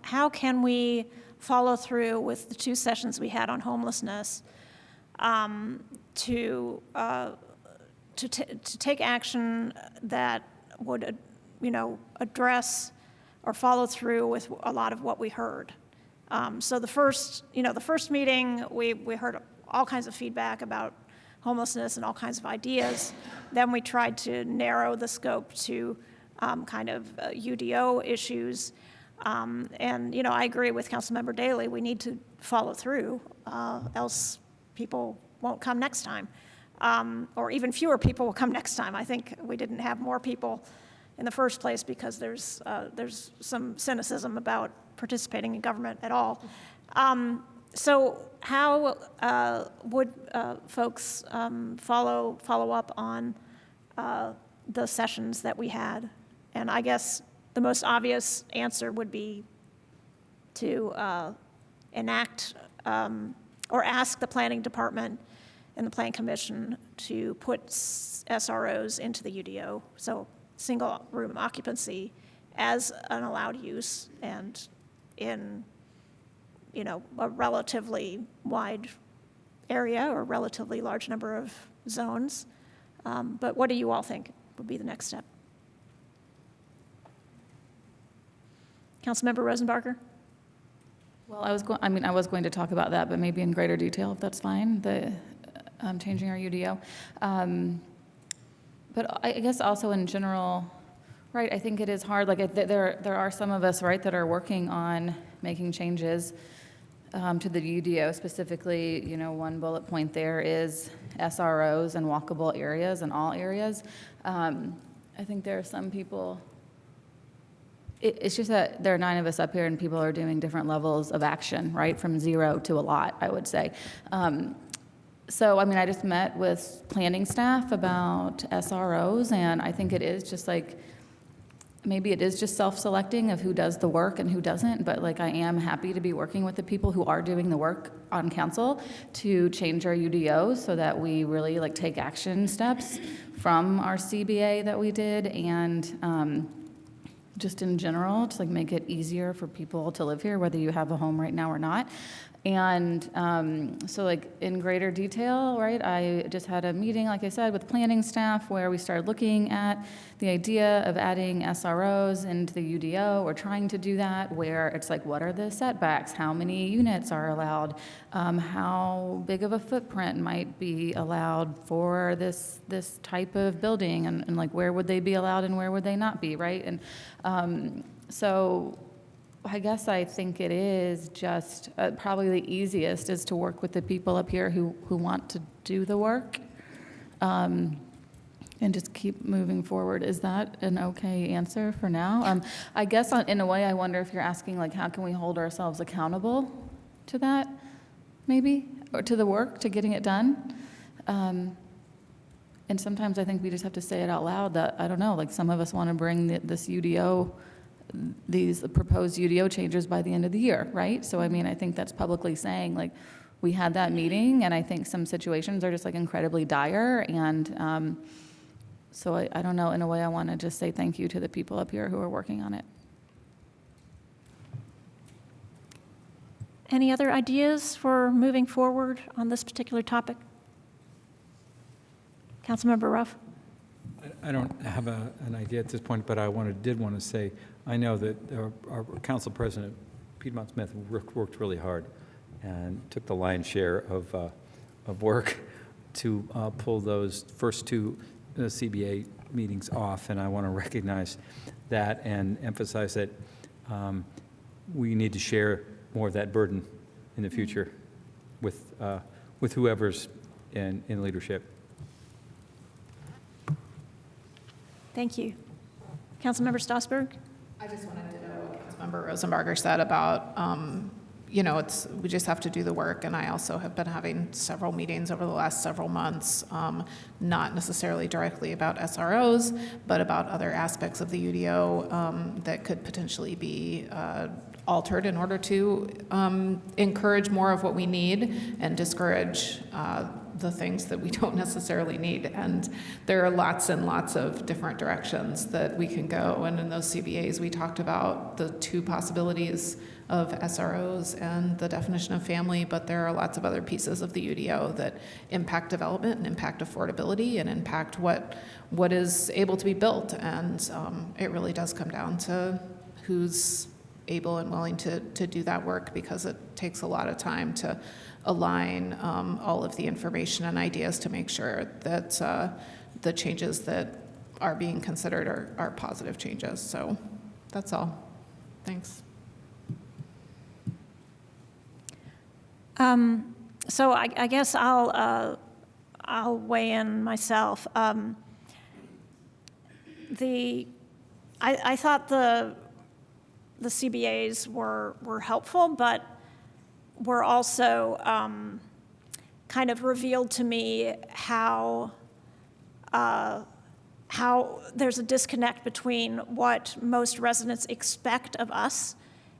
how can we follow through with the 2 sessions we had on homelessness to take action that would, address or follow through with a lot of what we heard? So the first meeting, we heard all kinds of feedback about homelessness and all kinds of ideas. Then we tried to narrow the scope to UDO issues. And, I agree with Councilmember Daley. We need to follow through, else people won't come next time. Or even fewer people will come next time. I think we didn't have more people in the first place because there's some cynicism about participating in government at all. So how would folks follow up on the sessions that we had? And I guess the most obvious answer would be to enact or ask the planning department and the planning commission to put SROs into the UDO, so single room occupancy, as an allowed use and in a relatively wide area or relatively large number of zones. But what do you all think would be the next step? Councilmember Rosenbarger? Well, I was going to talk about that, but maybe in greater detail, if that's fine, changing our UDO. But I guess also in general, right, I think it is hard. Like there are some of us, right, that are working on making changes to the UDO. Specifically, one bullet point there is SROs and walkable areas in all areas. I think there are some people. It's just that there are 9 of us up here and people are doing different levels of action, right? From 0 to a lot, I would say. So, I just met with planning staff about SROs, and I think it is just maybe it is just self-selecting of who does the work and who doesn't, but I am happy to be working with the people who are doing the work on council to change our UDO so that we really take action steps from our CBA that we did, and just in general, to make it easier for people to live here, whether you have a home right now or not. And so like in greater detail, right, I just had a meeting, like I said, with planning staff where we started looking at the idea of adding SROs into the UDO, or trying to do that, where it's like, what are the setbacks? How many units are allowed? How big of a footprint might be allowed for this type of building? And like, where would they be allowed and where would they not be, right? And so I guess I think it is just probably the easiest is to work with the people up here who want to do the work, and just keep moving forward. Is that an okay answer for now? I guess in a way, I wonder if you're asking, like, how can we hold ourselves accountable to that, maybe, or to the work, to getting it done? And sometimes I think we just have to say it out loud that, I don't know, like some of us want to bring this UDO, these proposed UDO changes by the end of the year, right? So, I mean, I think that's publicly saying, like, we had that meeting, and I think some situations are just, like, incredibly dire, and so I don't know, in a way, I want to just say thank you to the people up here who are working on it. Any other ideas for moving forward on this particular topic? Councilmember Ruff? I don't have an idea at this point, but I did want to say, I know that our council president, Piedmont Smith, worked really hard and took the lion's share of work to pull those first two CBA meetings off, and I want to recognize that and emphasize that we need to share more of that burden in the future with whoever's in leadership. Thank you. Councilmember Stossberg? I just wanted to know what Councilmember Rosenbarger said about, we just have to do the work. And I also have been having several meetings over the last several months, not necessarily directly about SROs, but about other aspects of the UDO that could potentially be altered in order to encourage more of what we need and discourage the things that we don't necessarily need. And there are lots and lots of different directions that we can go. And in those CBAs, we talked about the two possibilities of SROs and the definition of family, but there are lots of other pieces of the UDO that impact development and impact affordability and impact what is able to be built. And it really does come down to who's able and willing to do that work, because it takes a lot of time to align all of the information and ideas to make sure that the changes that are being considered are positive changes. So that's all. Thanks. So I guess I'll weigh in myself. I thought the CBAs were helpful, but were also kind of revealed to me how there's a disconnect between what most residents expect of us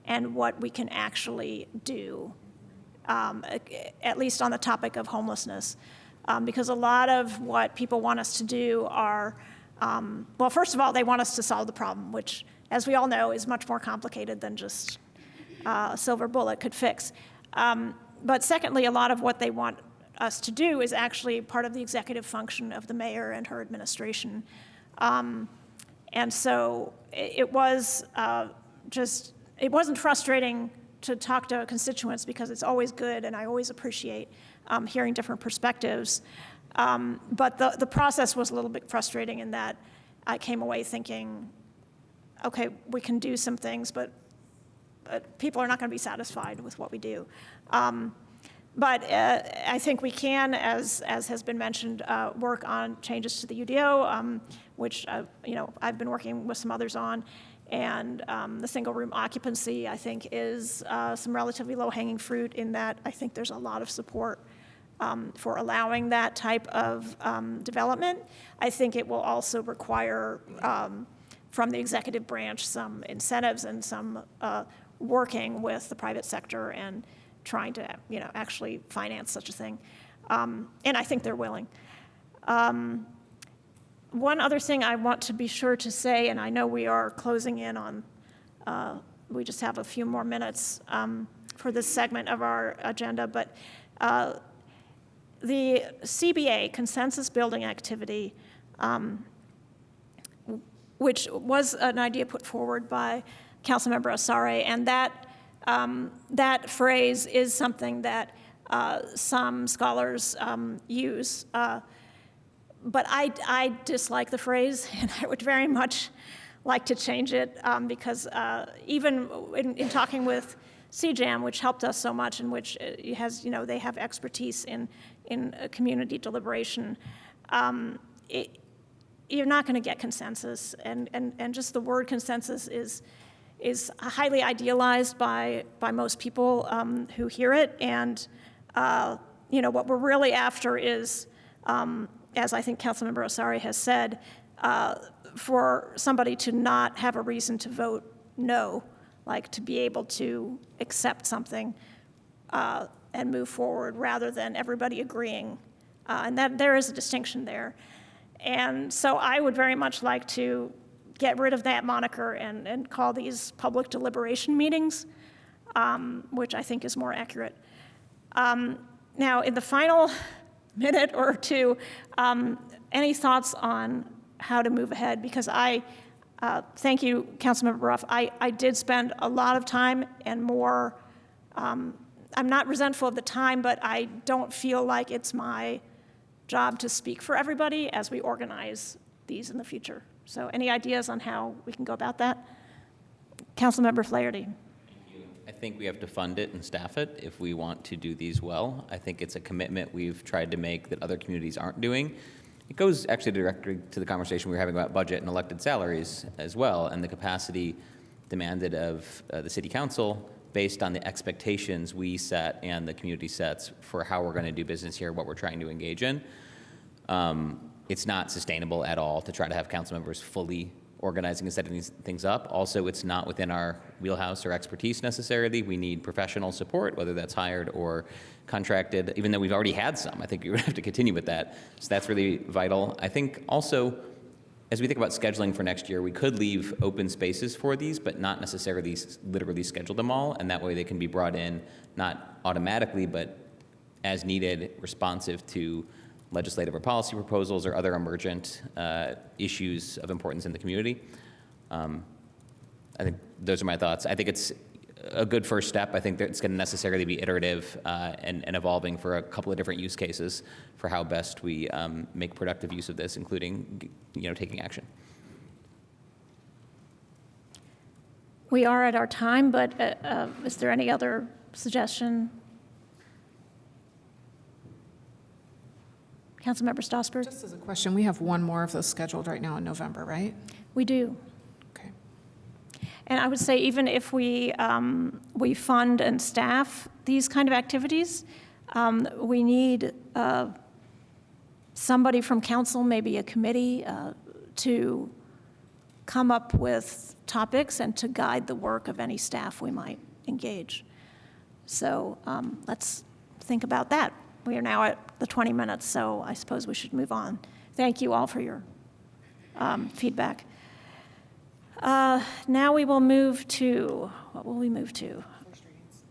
and what we can actually do, at least on the topic of homelessness. Because a lot of what people want us to do are, well, first of all, they want us to solve the problem, which, as we all know, is much more complicated than just a silver bullet could fix. But secondly, a lot of what they want us to do is actually part of the executive function of the mayor and her administration. And so it was it wasn't frustrating to talk to constituents, because it's always good and I always appreciate hearing different perspectives. But the process was a little bit frustrating in that I came away thinking, okay, we can do some things, but people are not going to be satisfied with what we do. But I think we can, as has been mentioned, work on changes to the UDO, which I've been working with some others on, and the single room occupancy, I think, is some relatively low-hanging fruit in that I think there's a lot of support for allowing that type of development. I think it will also require from the executive branch some incentives and some working with the private sector and trying to actually finance such a thing. And I think they're willing. One other thing I want to be sure to say, and I know we are closing in on, we just have a few more minutes for this segment of our agenda, but the CBA, Consensus Building Activity, which was an idea put forward by Councilmember Asare, and that phrase is something that some scholars use. But I dislike the phrase, and I would very much like to change it because even in talking with CJAM, which helped us so much, and which has, they have expertise in community deliberation, you're not going to get consensus, and just the word consensus is highly idealized by most people who hear it, and what we're really after is, as I think Councilmember Asare has said, for somebody to not have a reason to vote no, like to be able to accept something and move forward rather than everybody agreeing, and that there is a distinction there. And so I would very much like to get rid of that moniker and call these public deliberation meetings, which I think is more accurate. Now, in the final minute or two, any thoughts on how to move ahead? Because thank you, Councilmember Ruff. I did spend a lot of time and more. I'm not resentful of the time, but I don't feel like it's my job to speak for everybody as we organize these in the future. So any ideas on how we can go about that? Councilmember Flaherty. I think we have to fund it and staff it if we want to do these well. I think it's a commitment we've tried to make that other communities aren't doing. It goes actually directly to the conversation we were having about budget and elected salaries as well, and the capacity demanded of the city council based on the expectations we set and the community sets for how we're going to do business here, what we're trying to engage in. It's not sustainable at all to try to have council members fully organizing and setting these things up. Also, it's not within our wheelhouse or expertise necessarily. We need professional support, whether that's hired or contracted, even though we've already had some. I think we would have to continue with that. So that's really vital. I think also, as we think about scheduling for next year, we could leave open spaces for these, but not necessarily literally schedule them all, and that way they can be brought in, not automatically, but as needed, responsive to legislative or policy proposals or other emergent issues of importance in the community. I think those are my thoughts. I think it's a good first step. I think that it's going to necessarily be iterative and evolving for a couple of different use cases for how best we make productive use of this, including taking action. We are at our time, but is there any other suggestion? Councilmember Strasburg? Just as a question, we have one more of those scheduled right now in November, right? We do. Okay. And I would say even if we fund and staff these kind of activities, we need somebody from council, maybe a committee, to come up with topics and to guide the work of any staff we might engage. So let's think about that. We are now at the 20 minutes, so I suppose we should move on. Thank you all for your feedback. Now we will move to, what will we move to? First readings.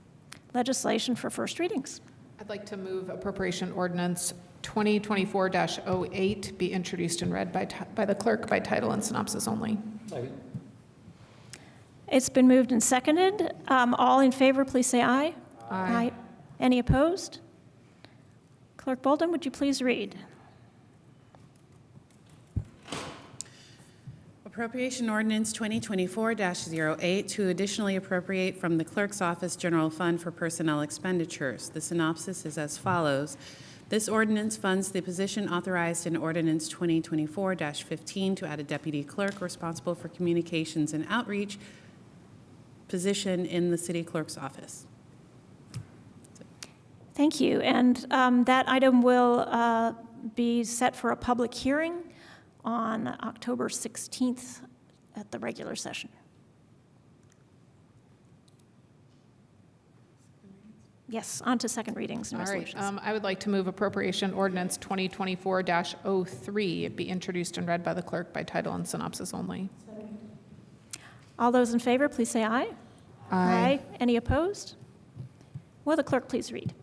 Legislation for first readings. I'd like to move appropriation ordinance 2024-08 be introduced and read by the clerk by title and synopsis only. It's been moved and seconded. All in favor, please say aye. Aye. Any opposed? Clerk Bolden, would you please read? Appropriation Ordinance 2024-08 to additionally appropriate from the Clerk's Office General Fund for personnel expenditures. The synopsis is as follows. This ordinance funds the position authorized in Ordinance 2024-15 to add a deputy clerk responsible for communications and outreach position in the city clerk's office. Thank you. And that item will be set for a public hearing on October 16th at the regular session. Yes, on to second readings and All right. resolutions. I would like to move appropriation ordinance 2024-03 be introduced and read by the clerk by title and synopsis only. All those in favor, please say aye. Aye. Any opposed? Will the clerk please read?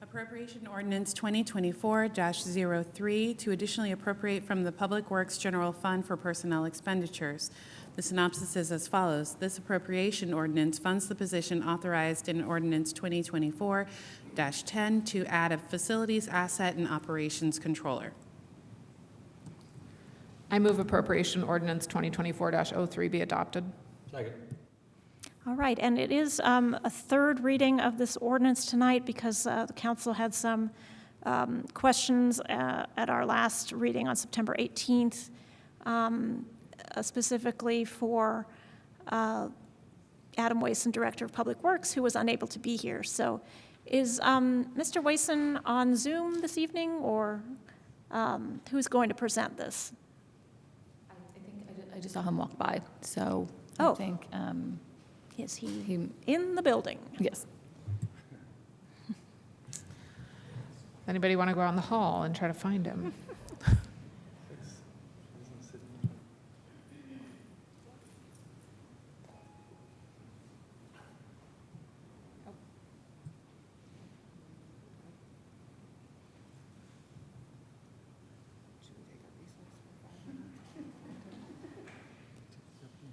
Appropriation Ordinance 2024-03 to additionally appropriate from the Public Works General Fund for personnel expenditures. The synopsis is as follows. This appropriation ordinance funds the position authorized in Ordinance 2024-10 to add a Facilities Asset and Operations Controller. I move appropriation ordinance 2024-03 be adopted. Second. All right, and it is a third reading of this ordinance tonight because the council had some questions at our last reading on September 18th, specifically for Adam Wason, Director of Public Works, who was unable to be here. So is Mr. Wason on Zoom this evening, or who's going to present this? I just saw him walk by, so Oh. I think, Is he in the building? yes. Anybody want to go out in the hall and try to find him?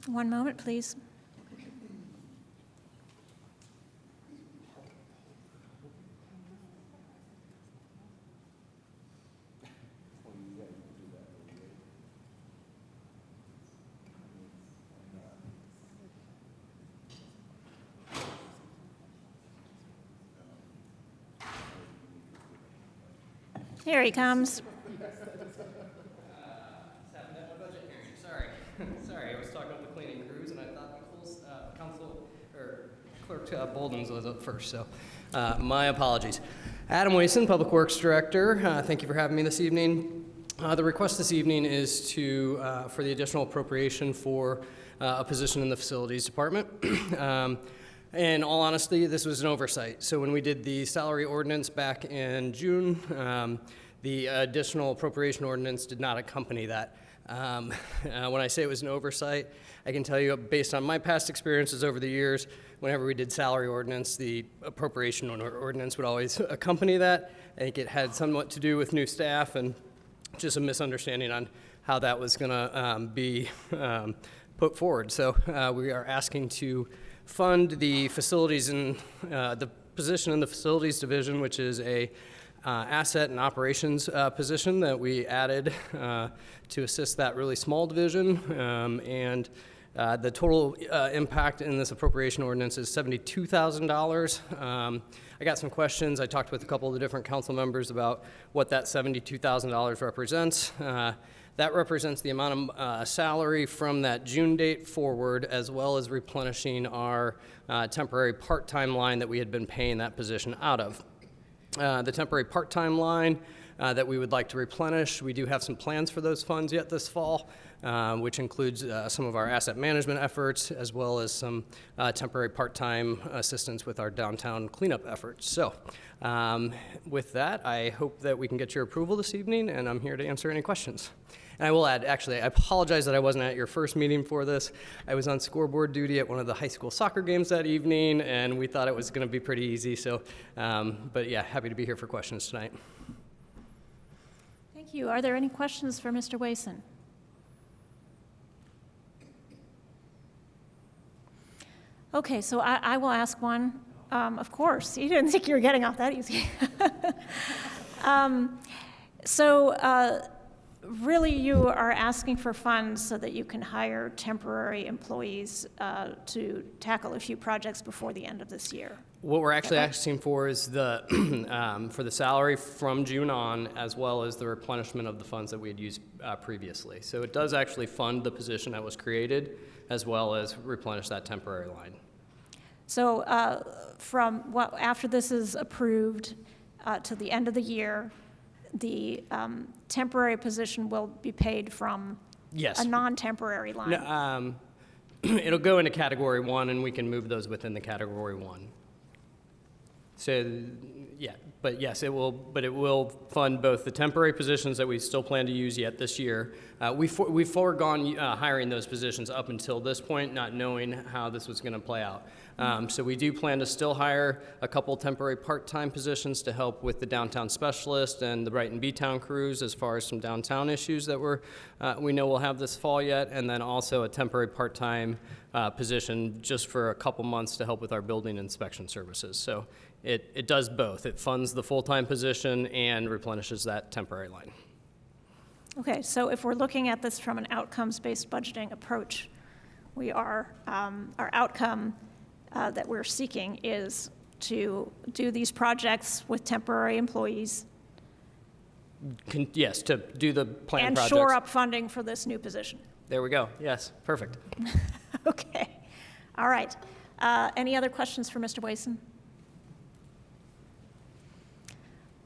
One moment, please. Here he comes. Sorry, I was talking with the cleaning crews, and I thought Nicole's council or clerk Bolden's was up first. So, my apologies. Adam Wason, Public Works Director. Thank you for having me this evening. The request this evening is for the additional appropriation for a position in the Facilities Department. In all honesty, this was an oversight. So when we did the salary ordinance back in June, the additional appropriation ordinance did not accompany that. When I say it was an oversight, I can tell you based on my past experiences over the years, whenever we did salary ordinance, the appropriation ordinance would always accompany that. I think it had somewhat to do with new staff and just a misunderstanding on how that was going to be put forward. So we are asking to fund the facilities and the position in the Facilities Division, which is a asset and operations position that we added to assist that really small division. And the total impact in this appropriation ordinance is $72,000. I got some questions. I talked with a couple of the different council members about what that $72,000 represents. That represents the amount of salary from that June date forward, as well as replenishing our temporary part-time line that we had been paying that position out of. The temporary part-time line that we would like to replenish, we do have some plans for those funds yet this fall, which includes some of our asset management efforts, as well as some temporary part-time assistance with our downtown cleanup efforts. So with that, I hope that we can get your approval this evening, and I'm here to answer any questions. And I will add, actually, I apologize that I wasn't at your first meeting for this. I was on scoreboard duty at one of the high school soccer games that evening, and we thought it was going to be pretty easy. So, but yeah, happy to be here for questions tonight. Thank you. Are there any questions for Mr. Wason? Okay, so I will ask one. Of course, you didn't think you were getting off that easy. Really, you are asking for funds so that you can hire temporary employees to tackle a few projects before the end of this year. What we're actually asking for is the for the salary from June on, as well as the replenishment of the funds that we had used previously. So it does actually fund the position that was created, as well as replenish that temporary line. So after this is approved to the end of the year, the temporary position will be paid from a non-temporary line? No, it'll go into Category 1, and we can move those within the Category 1. So, yeah, but yes, it will. But it will fund both the temporary positions that we still plan to use yet this year. We've foregone hiring those positions up until this point, not knowing how this was going to play out. So we do plan to still hire a couple temporary part-time positions to help with the downtown specialist and the Brighton B-Town crews as far as some downtown issues that we know we'll have this fall yet, and then also a temporary part-time position just for a couple months to help with our building inspection services. So it does both. It funds the full-time position and replenishes that temporary line. Okay, so if we're looking at this from an outcomes-based budgeting approach, we are, our outcome that we're seeking is to do these projects with temporary employees Yes, to do the planned and projects. shore up funding for this new position. There we go. Yes, perfect. Okay, all right. Any other questions for Mr. Wason?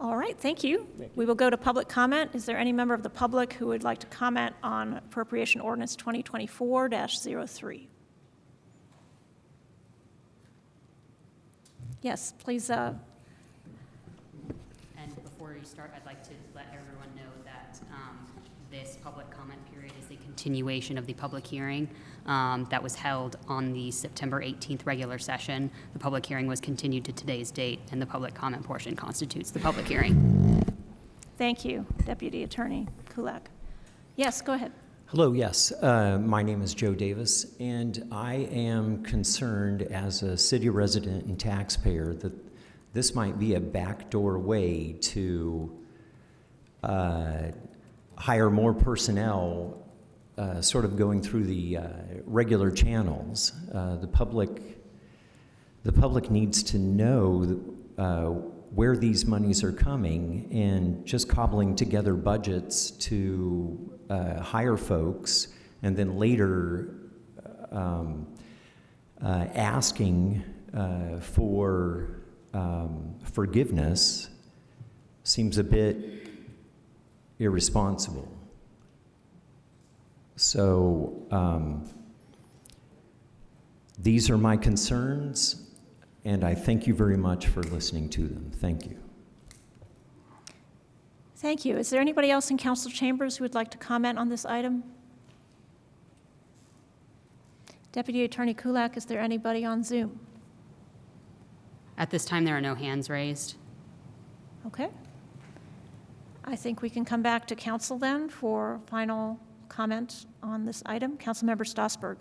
All right, thank you. We will go to public comment. Is there any member of the public who would like to comment on Appropriation Ordinance 2024-03? Yes, please. And before you start, I'd like to let everyone know that this public comment period is a continuation of the public hearing that was held on the September 18th regular session. The public hearing was continued to today's date, and the public comment portion constitutes the public hearing. Thank you, Deputy Attorney Kulak. Yes, go ahead. Hello, yes. My name is Joe Davis, and I am concerned as a city resident and taxpayer that this might be a backdoor way to hire more personnel, sort of going through the regular channels. The public needs to know where these monies are coming, and just cobbling together budgets to hire folks and then later asking for forgiveness seems a bit irresponsible. So these are my concerns, and I thank you very much for listening to them. Thank you. Thank you. Is there anybody else in council chambers who would like to comment on this item? Deputy Attorney Kulak, is there anybody on Zoom? At this time, there are no hands raised. Okay. I think we can come back to council then for final comment on this item. Councilmember Stossberg.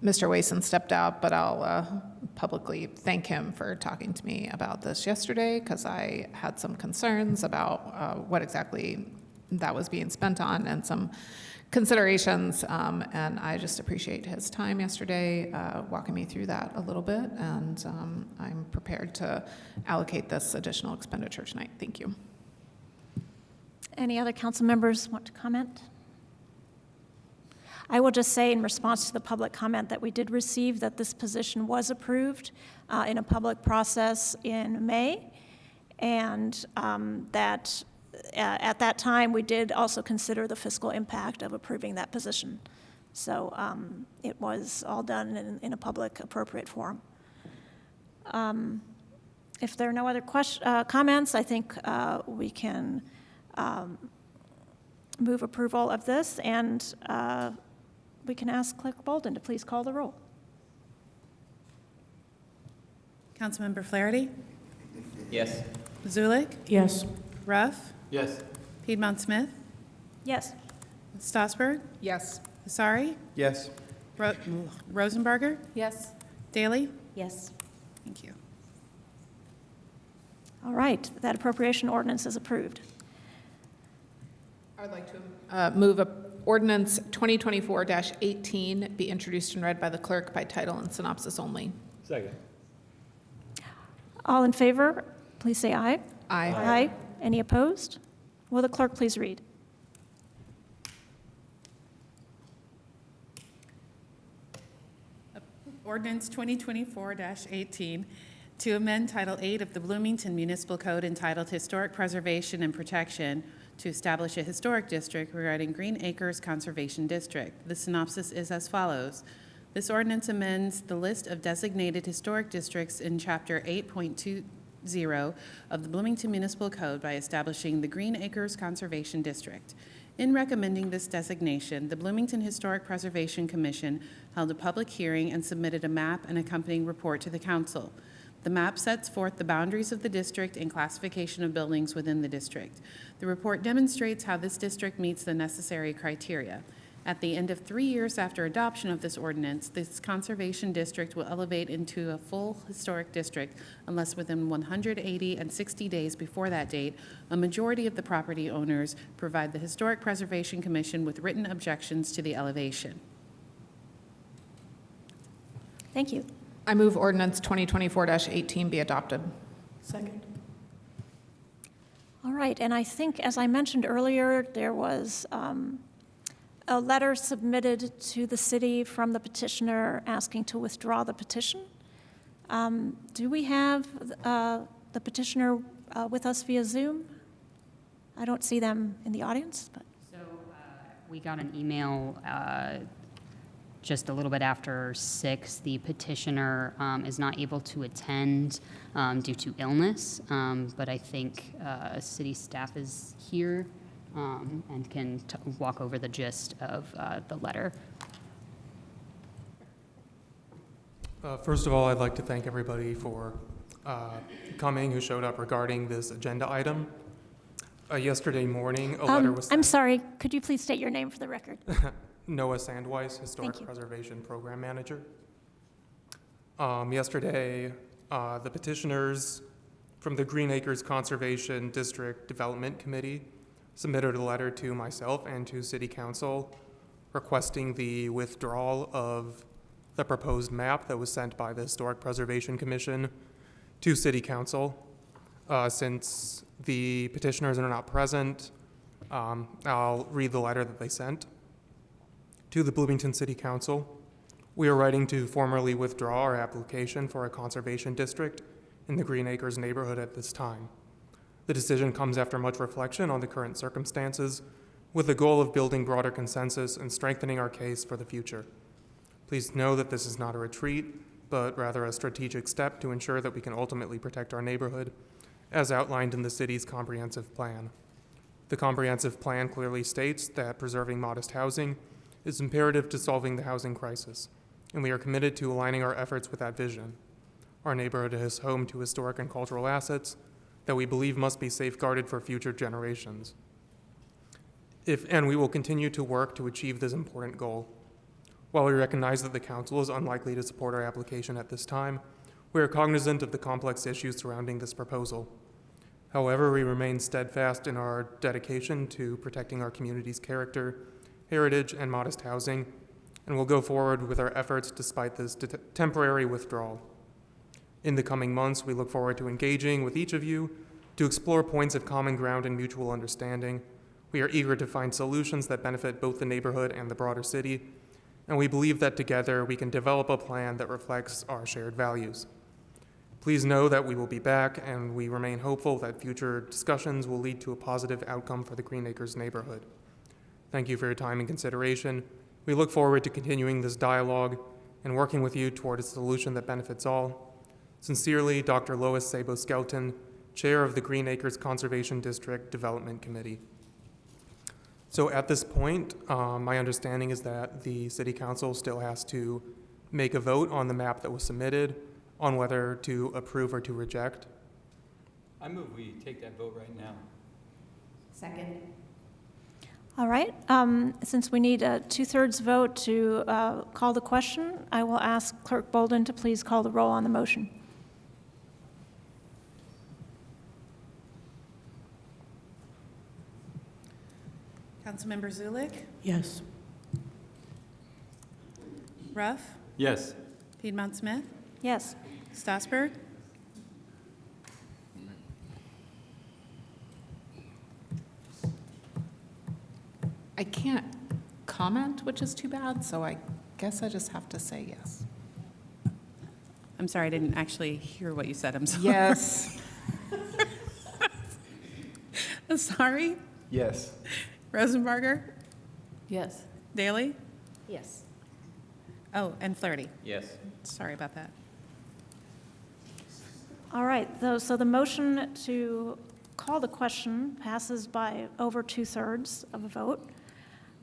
Mr. Wason stepped out, but I'll publicly thank him for talking to me about this yesterday, because I had some concerns about what exactly that was being spent on and some considerations, and I just appreciate his time yesterday walking me through that a little bit, and I'm prepared to allocate this additional expenditure tonight. Thank you. Any other council members want to comment? I will just say in response to the public comment that we did receive that this position was approved in a public process in May, and that at that time we did also consider the fiscal impact of approving that position. So it was all done in a public appropriate forum. If there are no other comments, I think we can move approval of this, and we can ask Clerk Bolden to please call the roll. Councilmember Flaherty? Yes. Zulik? Yes. Ruff? Yes. Piedmont Smith? Yes. Stossberg? Yes. Asari? Yes. Rosenberger? Yes. Daley? Yes. Thank you. All right, that appropriation ordinance is approved. I would like to move ordinance 2024-18 be introduced and read by the clerk by title and synopsis only. Second. All in favor, please say aye. Aye. Aye. Any opposed? Will the clerk please read? Ordinance 2024-18 to amend Title 8 of the Bloomington Municipal Code entitled Historic Preservation and Protection to establish a historic district regarding Green Acres Conservation District. The synopsis is as follows. This ordinance amends the list of designated historic districts in Chapter 8.20 of the Bloomington Municipal Code by establishing the Green Acres Conservation District. In recommending this designation, the Bloomington Historic Preservation Commission held a public hearing and submitted a map and accompanying report to the council. The map sets forth the boundaries of the district and classification of buildings within the district. The report demonstrates how this district meets the necessary criteria. At the end of 3 years after adoption of this ordinance, this conservation district will elevate into a full historic district unless within 180 and 60 days before that date, a majority of the property owners provide the Historic Preservation Commission with written objections to the elevation. Thank you. I move ordinance 2024-18 be adopted. Second. All right, and I think, as I mentioned earlier, there was a letter submitted to the city from the petitioner asking to withdraw the petition. Do we have the petitioner with us via Zoom? I don't see them in the audience, but. So we got an email just a little bit after 6. The petitioner is not able to attend due to illness, but I think city staff is here and can walk over the gist of the letter. First of all, I'd like to thank everybody for coming who showed up regarding this agenda item. Yesterday morning, a letter was I'm sent. sorry, could you please state your name for the record? Noah Sandweiss, Historic Preservation Program Manager. Yesterday, the petitioners from the Green Acres Conservation District Development Committee submitted a letter to myself and to City Council requesting the withdrawal of the proposed map that was sent by the Historic Preservation Commission to City Council. Since the petitioners are not present, I'll read the letter that they sent. To the Bloomington City Council, we are writing to formally withdraw our application for a conservation district in the Green Acres neighborhood at this time. The decision comes after much reflection on the current circumstances, with the goal of building broader consensus and strengthening our case for the future. Please know that this is not a retreat, but rather a strategic step to ensure that we can ultimately protect our neighborhood, as outlined in the city's comprehensive plan. The comprehensive plan clearly states that preserving modest housing is imperative to solving the housing crisis, and we are committed to aligning our efforts with that vision. Our neighborhood is home to historic and cultural assets that we believe must be safeguarded for future generations. And we will continue to work to achieve this important goal. While we recognize that the council is unlikely to support our application at this time, we are cognizant of the complex issues surrounding this proposal. However, we remain steadfast in our dedication to protecting our community's character, heritage, and modest housing, and will go forward with our efforts despite this temporary withdrawal. In the coming months, we look forward to engaging with each of you to explore points of common ground and mutual understanding. We are eager to find solutions that benefit both the neighborhood and the broader city, and we believe that together we can develop a plan that reflects our shared values. Please know that we will be back, and we remain hopeful that future discussions will lead to a positive outcome for the Green Acres neighborhood. Thank you for your time and consideration. We look forward to continuing this dialogue and working with you toward a solution that benefits all. Sincerely, Dr. Lois Sabo-Skelton, Chair of the Green Acres Conservation District Development Committee. So at this point, my understanding is that the City Council still has to make a vote on the map that was submitted, on whether to approve or to reject. I move we take that vote right now. Second. All right, since we need a 2/3 vote to call the question, I will ask Clerk Bolden to please call the roll on the motion. Councilmember Zulik? Yes. Ruff? Yes. Piedmont Smith? Yes. Strasburg? I can't comment, which is too bad, so I guess I just have to say yes. I'm sorry, I didn't actually hear what you said. I'm sorry. Yes. I'm sorry. Yes. Rosenbarger? Yes. Daley? Yes. Oh, and Flaherty. Yes. Sorry about that. All right, so the motion to call the question passes by over 2/3 of a vote.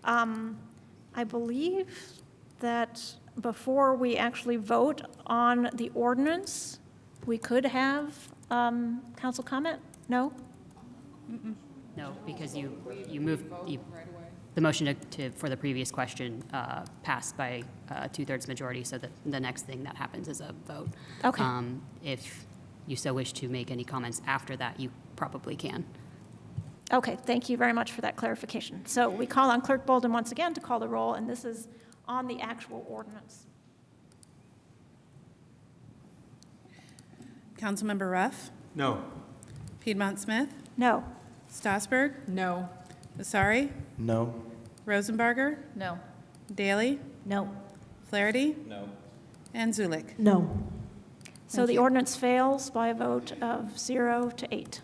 I believe that before we actually vote on the ordinance, we could have council comment? No? No, because you moved, the motion for the previous question passed by 2/3 majority, so that the next thing that happens is a vote. Okay. If you so wish to make any comments after that, you probably can. Okay, thank you very much for that clarification. So we call on Clerk Bolden once again to call the roll, and this is on the actual ordinance. Councilmember Ruff, No. Piedmont Smith, No. Strasburg, No. Asari, No. Rosenbarger, No. Daley, No. Flaherty, No. and Zulik. No. So the ordinance fails by a vote of 0 to 8.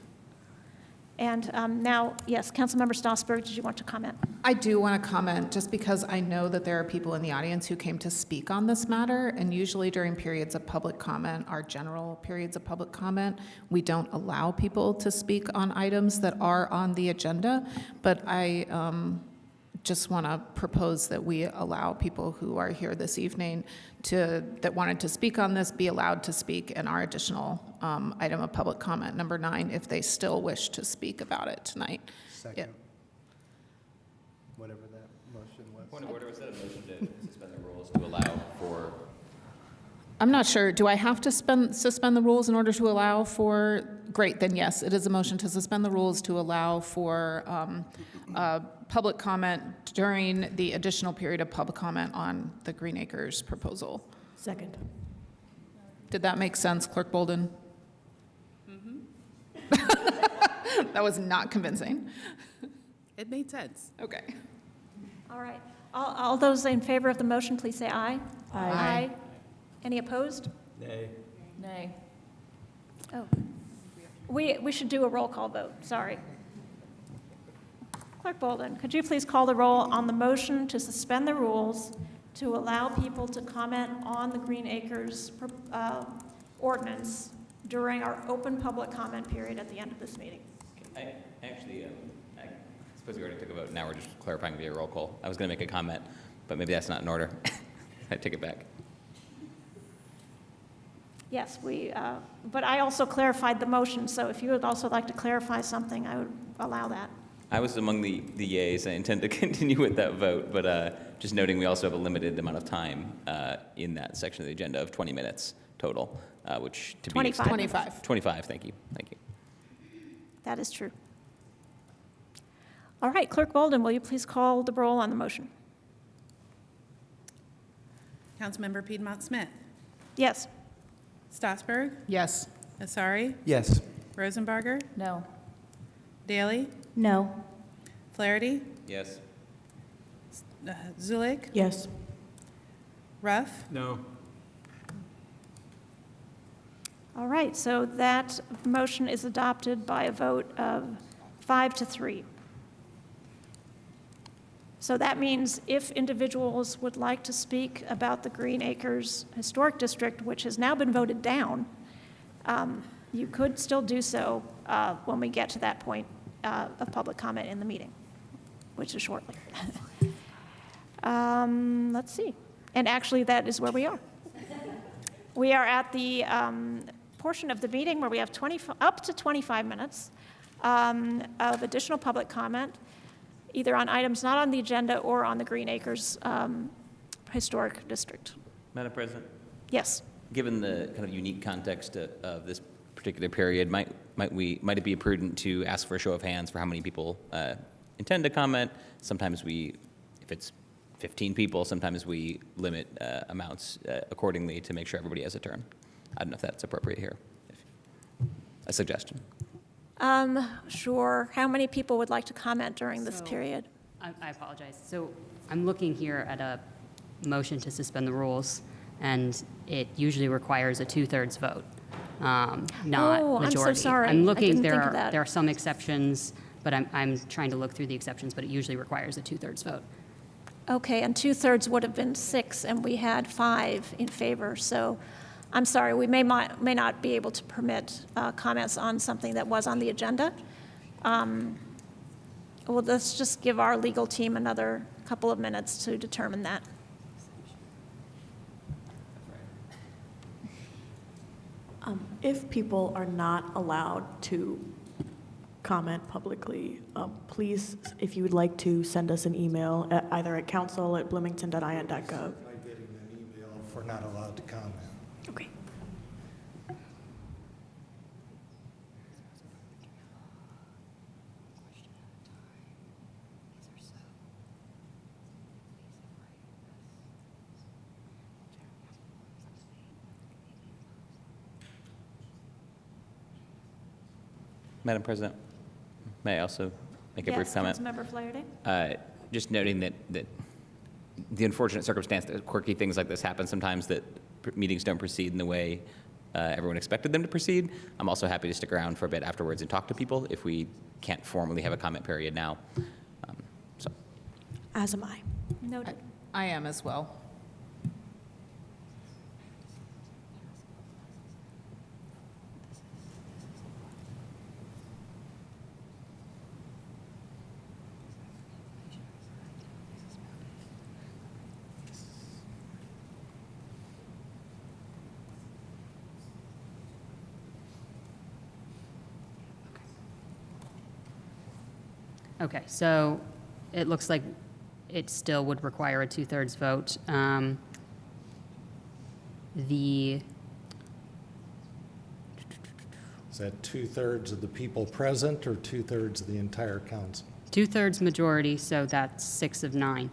And now, yes, Councilmember Strasburg, did you want to comment? I do want to comment, just because I know that there are people in the audience who came to speak on this matter, and usually during periods of public comment, our general periods of public comment, we don't allow people to speak on items that are on the agenda, but I just want to propose that we allow people who are here this evening that wanted to speak on this be allowed to speak in our additional item of public comment, number 9, if they still wish to speak about it tonight. Second. Whatever that motion was. Point of order, was that a motion to suspend the rules to allow for? I'm not sure. Do I have to suspend the rules in order to allow for? Great, then yes, it is a motion to suspend the rules to allow for public comment during the additional period of public comment on the Green Acres proposal. Second. Did that make sense, Clerk Bolden? That was not convincing. It made sense. Okay. All right. All those in favor of the motion, please say aye. Aye. Any opposed? Nay. Nay. Oh. We should do a roll call vote, sorry. Clerk Bolden, could you please call the roll on the motion to suspend the rules to allow people to comment on the Green Acres ordinance during our open public comment period at the end of this meeting? I suppose we already took a vote. Now we're just clarifying via roll call. I was going to make a comment, but maybe that's not in order. I take it back. Yes, but I also clarified the motion, so if you would also like to clarify something, I would allow that. I was among the yays. I intend to continue with that vote, but just noting we also have a limited amount of time in that section of the agenda of 20 minutes total, which to 25. be 25. 25. Thank you. Thank you. That is true. All right, Clerk Bolden, will you please call the roll on the motion? Councilmember Piedmont Smith, Yes. Strasburg, Yes. Asari, Yes. Rosenbarger, No. Daley, No. Flaherty, Yes. Zulik, Yes. Ruff, No. All right, so that motion is adopted by a vote of 5 to 3. So that means if individuals would like to speak about the Green Acres Historic District, which has now been voted down, you could still do so when we get to that point of public comment in the meeting, which is shortly. Let's see. And actually, that is where we are. We are at the portion of the meeting where we have up to 25 minutes of additional public comment, either on items not on the agenda or on the Green Acres Historic District. Madam President? Yes. Given the kind of unique context of this particular period, might it be prudent to ask for a show of hands for how many people intend to comment? Sometimes if it's 15 people, sometimes we limit amounts accordingly to make sure everybody has a turn. I don't know if that's appropriate here. A suggestion. Sure. How many people would like to comment during this period? I apologize. So I'm looking here at a motion to suspend the rules, and it usually requires a 2/3 vote, not Oh, majority. I'm so sorry. I'm I looking, didn't there think of are that. there are some exceptions, but I'm trying to look through the exceptions, but it usually requires a 2/3 vote. Okay, and 2/3 would have been 6, and we had 5 in favor. So I'm sorry, we may not be able to permit comments on something that was on the agenda. Well, let's just give our legal team another couple of minutes to determine that. If people are not allowed to comment publicly, please, if you would like to send us an email either at council@bloomington.in.gov. By getting an email if we're not allowed to comment. Okay. Madam President, may I also make a brief comment? Yes, Councilmember Flaherty? Just noting that the unfortunate circumstance that quirky things like this happen sometimes, that meetings don't proceed in the way everyone expected them to proceed. I'm also happy to stick around for a bit afterwards and talk to people if we can't formally have a comment period now. As am I. Noted. I am as well. Okay, so it looks like it still would require a 2/3 vote. Is that 2/3 of the people present or 2/3 of the entire council? 2/3 majority, so that's 6 of 9.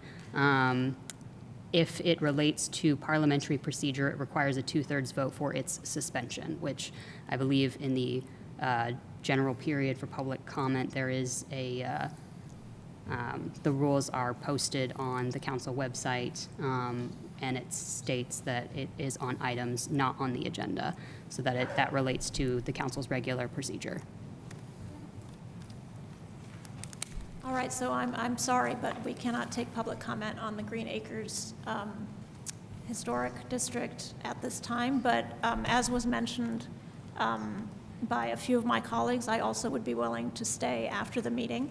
If it relates to parliamentary procedure, it requires a 2/3 vote for its suspension, which I believe in the general period for public comment, there is the rules are posted on the council website, and it states that it is on items not on the agenda, so that that relates to the council's regular procedure. All right, so I'm sorry, but we cannot take public comment on the Green Acres Historic District at this time. But as was mentioned by a few of my colleagues, I also would be willing to stay after the meeting.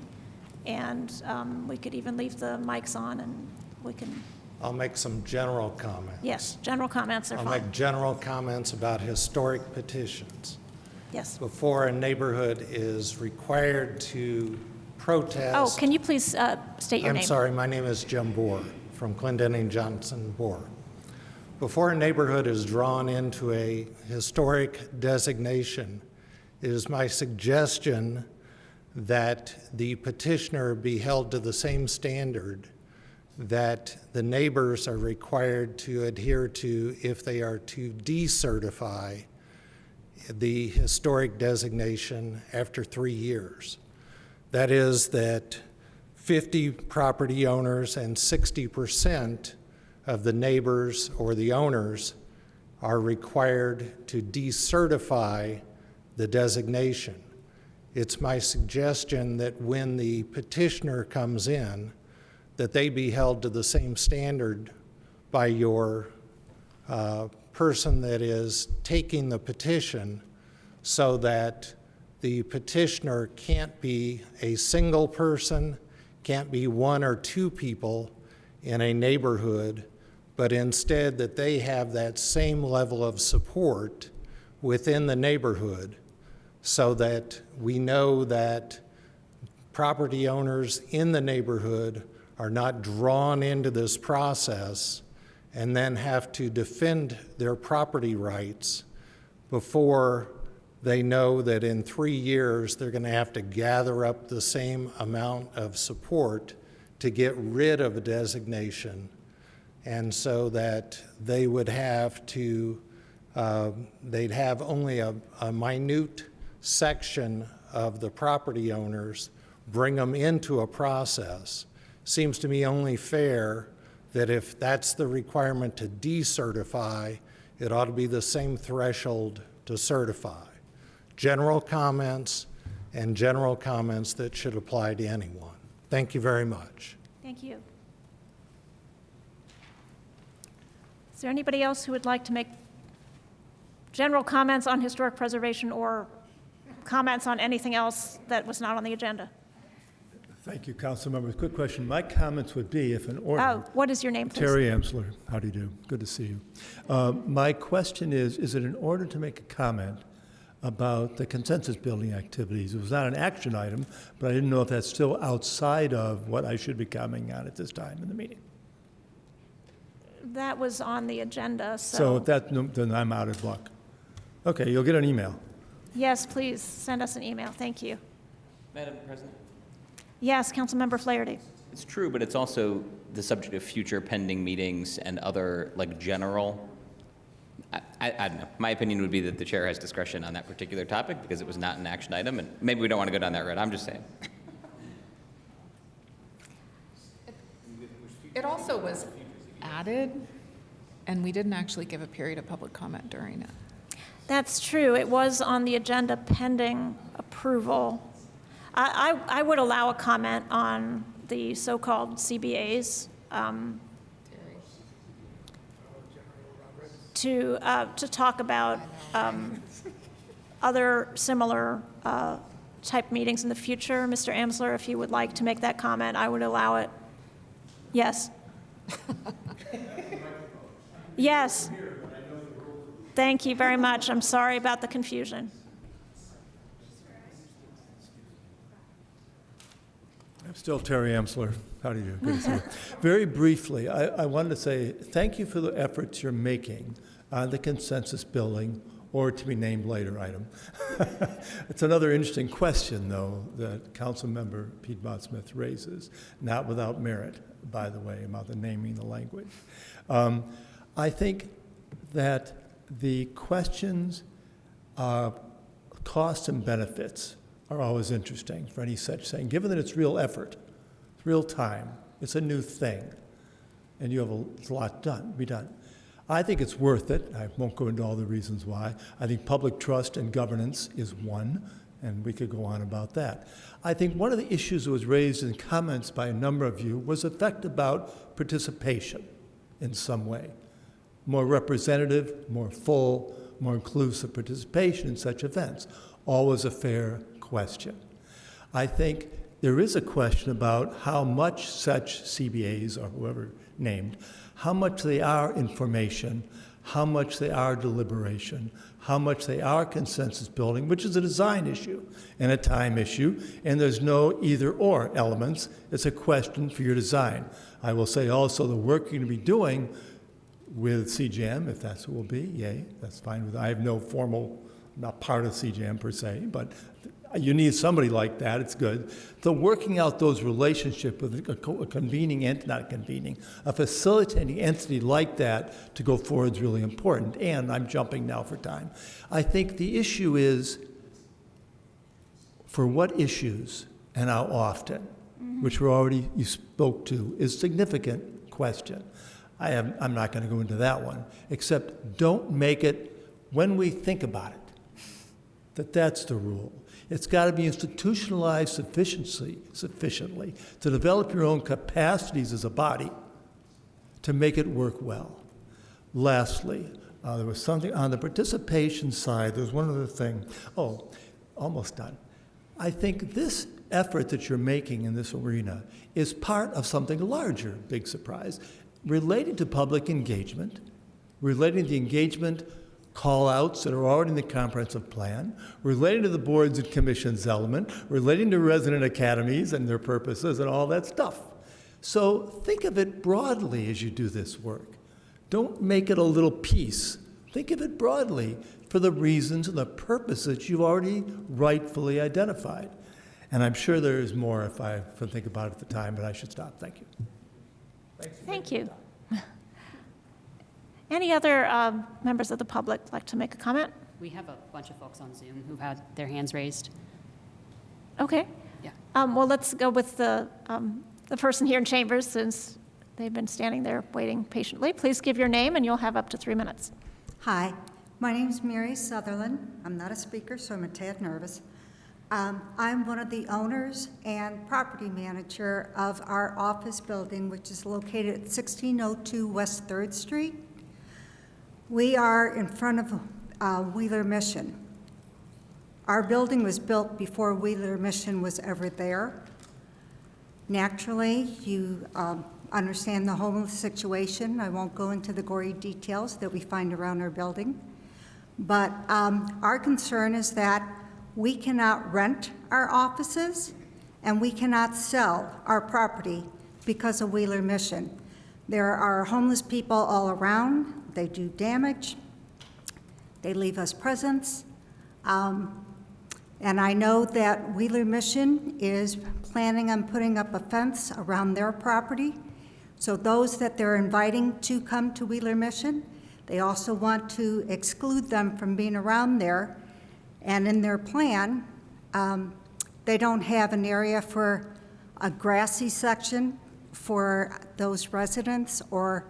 And we could even leave the mics on and we can. I'll make some general comments. Yes, general comments are I'll fine. make general comments about historic petitions. Yes. Before a neighborhood is required to protest. Oh, can you please state your name? I'm sorry, my name is Jim Bohr from Clendenning Johnson Bohr. Before a neighborhood is drawn into a historic designation, it is my suggestion that the petitioner be held to the same standard that the neighbors are required to adhere to if they are to decertify the historic designation after 3 years. That is that 50 property owners and 60% of the neighbors or the owners are required to decertify the designation. It's my suggestion that when the petitioner comes in, that they be held to the same standard by your person that is taking the petition, so that the petitioner can't be a single person, can't be 1 or 2 people in a neighborhood, but instead that they have that same level of support within the neighborhood, so that we know that property owners in the neighborhood are not drawn into this process and then have to defend their property rights before they know that in 3 years they're going to have to gather up the same amount of support to get rid of a designation, and so that they would have to, they'd have only a minute section of the property owners bring them into a process. Seems to me only fair that if that's the requirement to decertify, it ought to be the same threshold to certify. General comments and general comments that should apply to anyone. Thank you very much. Thank you. Is there anybody else who would like to make general comments on historic preservation or comments on anything else that was not on the agenda? Thank you, council members. Quick question. My comments would be if an order. What is your name, please? Terry Amsler. How do you do? Good to see you. My question is it in order to make a comment about the consensus building activities? It was not an action item, but I didn't know if that's still outside of what I should be commenting on at this time in the meeting. That was on the agenda, So if that, then I'm out of luck. Okay, you'll get an email. Yes, please send us an email. Thank you. Madam President? Yes, Councilmember Flaherty. It's true, but it's also the subject of future pending meetings and other, like, general. I don't know. My opinion would be that the chair has discretion on that particular topic because it was not an action item, and maybe we don't want to go down that road. I'm just saying. It also was added, and we didn't actually give a period of public comment during it. That's true. It was on the agenda pending approval. I would allow a comment on the so-called CBAs to talk about other similar type meetings in the future. Mr. Amsler, if you would like to make that comment, I would allow it. Yes. Yes. Thank you very much. I'm sorry about the confusion. I'm still Terry Amsler. How do you do? Good to see you. Very briefly, I wanted to say thank you for the efforts you're making on the consensus building or to be named later item. It's another interesting question, though, that Councilmember Piedmont Smith raises, not without merit, by the way, about the naming the language. I think that the questions of costs and benefits are always interesting for any such thing, given that it's real effort, it's real time, it's a new thing, and you have a lot to be done. I think it's worth it. I won't go into all the reasons why. I think public trust and governance is one, and we could go on about that. I think one of the issues that was raised in comments by a number of you was the fact about participation in some way. More representative, more full, more inclusive participation in such events. Always a fair question. I think there is a question about how much such CBAs, or whoever named, how much they are information, how much they are deliberation, how much they are consensus building, which is a design issue and a time issue, and there's no either-or elements. It's a question for your design. I will say also the work you're going to be doing with CJAM, if that's what will be, yay, that's fine. I have no formal, not part of CJAM per se, but you need somebody like that, it's good. So working out those relationships with a convening entity, not convening, a facilitating entity like that to go forward is really important. And I'm jumping now for time. I think the issue is for what issues and how often, which you spoke to, is significant question. I'm not going to go into that one, except don't make it when we think about it, that's the rule. It's got to be institutionalized sufficiently to develop your own capacities as a body to make it work well. Lastly, there was something on the participation side. There's one other thing. Oh, almost done. I think this effort that you're making in this arena is part of something larger, big surprise, relating to public engagement, relating to the engagement call-outs that are already in the comprehensive plan, relating to the boards and commissions element, relating to resident academies and their purposes and all that stuff. So think of it broadly as you do this work. Don't make it a little piece. Think of it broadly for the reasons and the purposes you've already rightfully identified. And I'm sure there is more if I think about it at the time, but I should stop. Thank you. Thank you. Any other members of the public like to make a comment? We have a bunch of folks on Zoom who've had their hands raised. Okay. Yeah. Well, let's go with the person here in chambers since they've been standing there waiting patiently. Please give your name and you'll have up to 3 minutes. Hi, my name is Mary Sutherland. I'm not a speaker, so I'm a tad nervous. I'm one of the owners and property manager of our office building, which is located at 1602 West 3rd Street. We are in front of Wheeler Mission. Our building was built before Wheeler Mission was ever there. Naturally, you understand the homeless situation. I won't go into the gory details that we find around our building. But our concern is that we cannot rent our offices and we cannot sell our property because of Wheeler Mission. There are homeless people all around. They do damage. They leave us presents. And I know that Wheeler Mission is planning on putting up a fence around their property. So those that they're inviting to come to Wheeler Mission, they also want to exclude them from being around there. And in their plan, they don't have an area for a grassy section for those residents or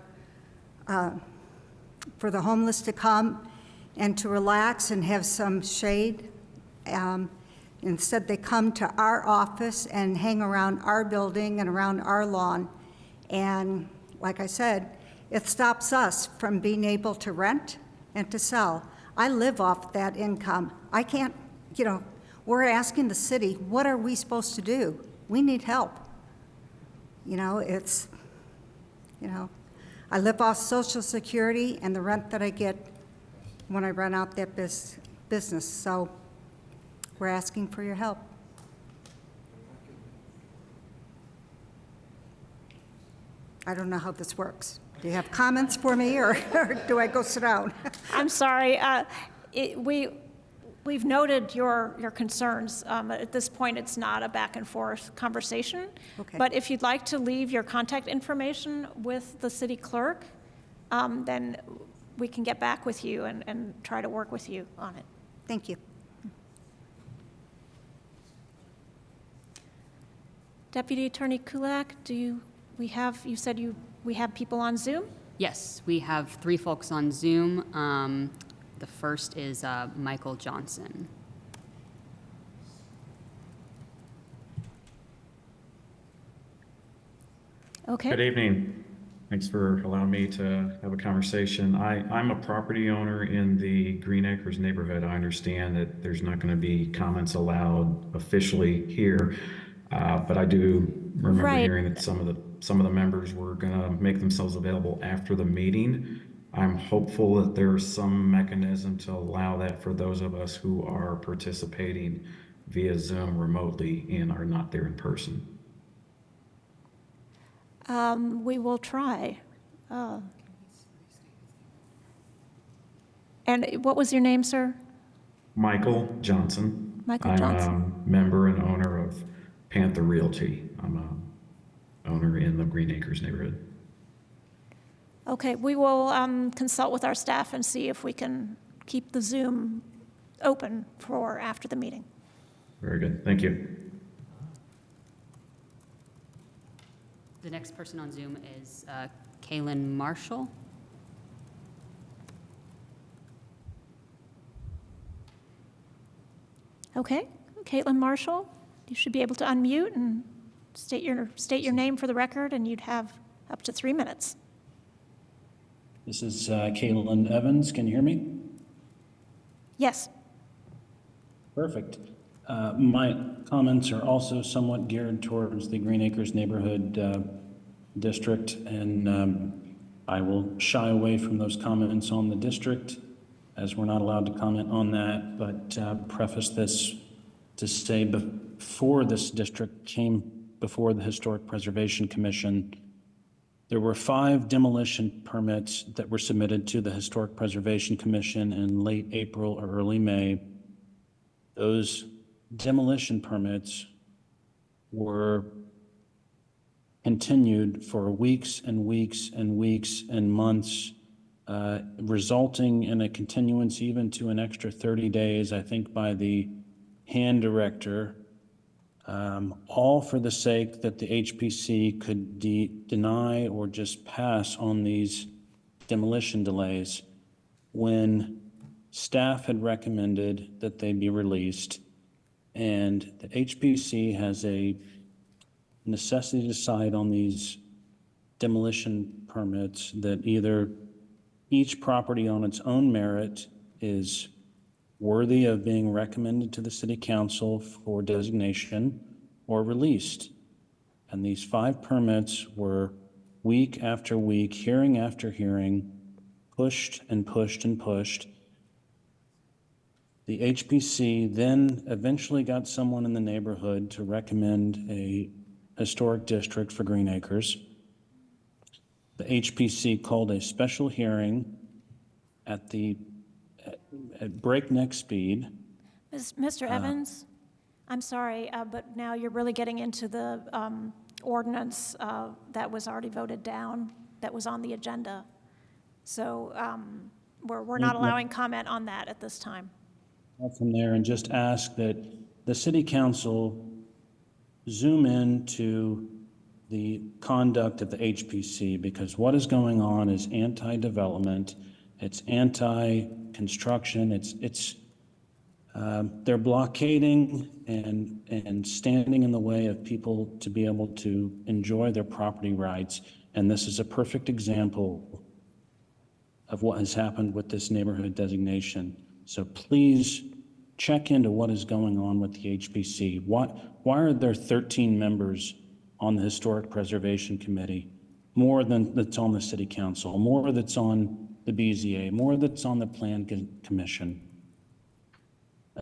for the homeless to come and to relax and have some shade. Instead, they come to our office and hang around our building and around our lawn. And like I said, it stops us from being able to rent and to sell. I live off that income. I can't, we're asking the city, what are we supposed to do? We need help. I live off Social Security and the rent that I get when I rent out that business. So we're asking for your help. I don't know how this works. Do you have comments for me, or do I go sit down? I'm sorry. We've noted your concerns. At this point, it's not a back and forth conversation. Okay. But if you'd like to leave your contact information with the city clerk, then we can get back with you and try to work with you on it. Thank you. Deputy Attorney Kulak, you said we have people on Zoom? Yes, we have 3 folks on Zoom. The first is Michael Johnson. Okay. Good evening. Thanks for allowing me to have a conversation. I'm a property owner in the Green Acres neighborhood. I understand that there's not going to be comments allowed officially here, but I do remember hearing that some of the members were going to make themselves available after the meeting. I'm hopeful that there's some mechanism to allow that for those of us who are participating via Zoom remotely and are not there in person. We will try. And what was your name, sir? Michael Johnson. Michael Johnson. I'm a member and owner of Panther Realty. I'm a owner in the Green Acres neighborhood. Okay, we will consult with our staff and see if we can keep the Zoom open for after the meeting. Very good. Thank you. The next person on Zoom is Kaylin Marshall. Okay, Caitlin Marshall, you should be able to unmute and state your name for the record, and you'd have up to 3 minutes. This is Kaylin Evans. Can you hear me? Yes. Perfect. My comments are also somewhat geared towards the Green Acres neighborhood district, and I will shy away from those comments on the district, as we're not allowed to comment on that, but preface this to say before this district came before the Historic Preservation Commission, there were 5 demolition permits that were submitted to the Historic Preservation Commission in late April or early May. Those demolition permits were continued for weeks and weeks and weeks and months, resulting in a continuance even to an extra 30 days, I think, by the hand director, all for the sake that the HPC could deny or just pass on these demolition delays when staff had recommended that they be released. And the HPC has a necessity to decide on these demolition permits that either Each property on its own merit is worthy of being recommended to the City Council for designation or released. And these 5 permits were week after week, hearing after hearing, pushed and pushed and pushed. The HPC then eventually got someone in the neighborhood to recommend a historic district for Green Acres. The HPC called a special hearing at breakneck speed. Mr. Evans, I'm sorry, but now you're really getting into the ordinance that was already voted down, that was on the agenda. So we're not allowing comment on that at this time. From there and just ask that the City Council zoom in to the conduct of the HPC, because what is going on is anti-development, it's anti-construction, they're blockading and standing in the way of people to be able to enjoy their property rights. And this is a perfect example of what has happened with this neighborhood designation. So please check into what is going on with the HPC. Why are there 13 members on the Historic Preservation Committee, more than that's on the City Council, more that's on the BZA, more that's on the Plan Commission?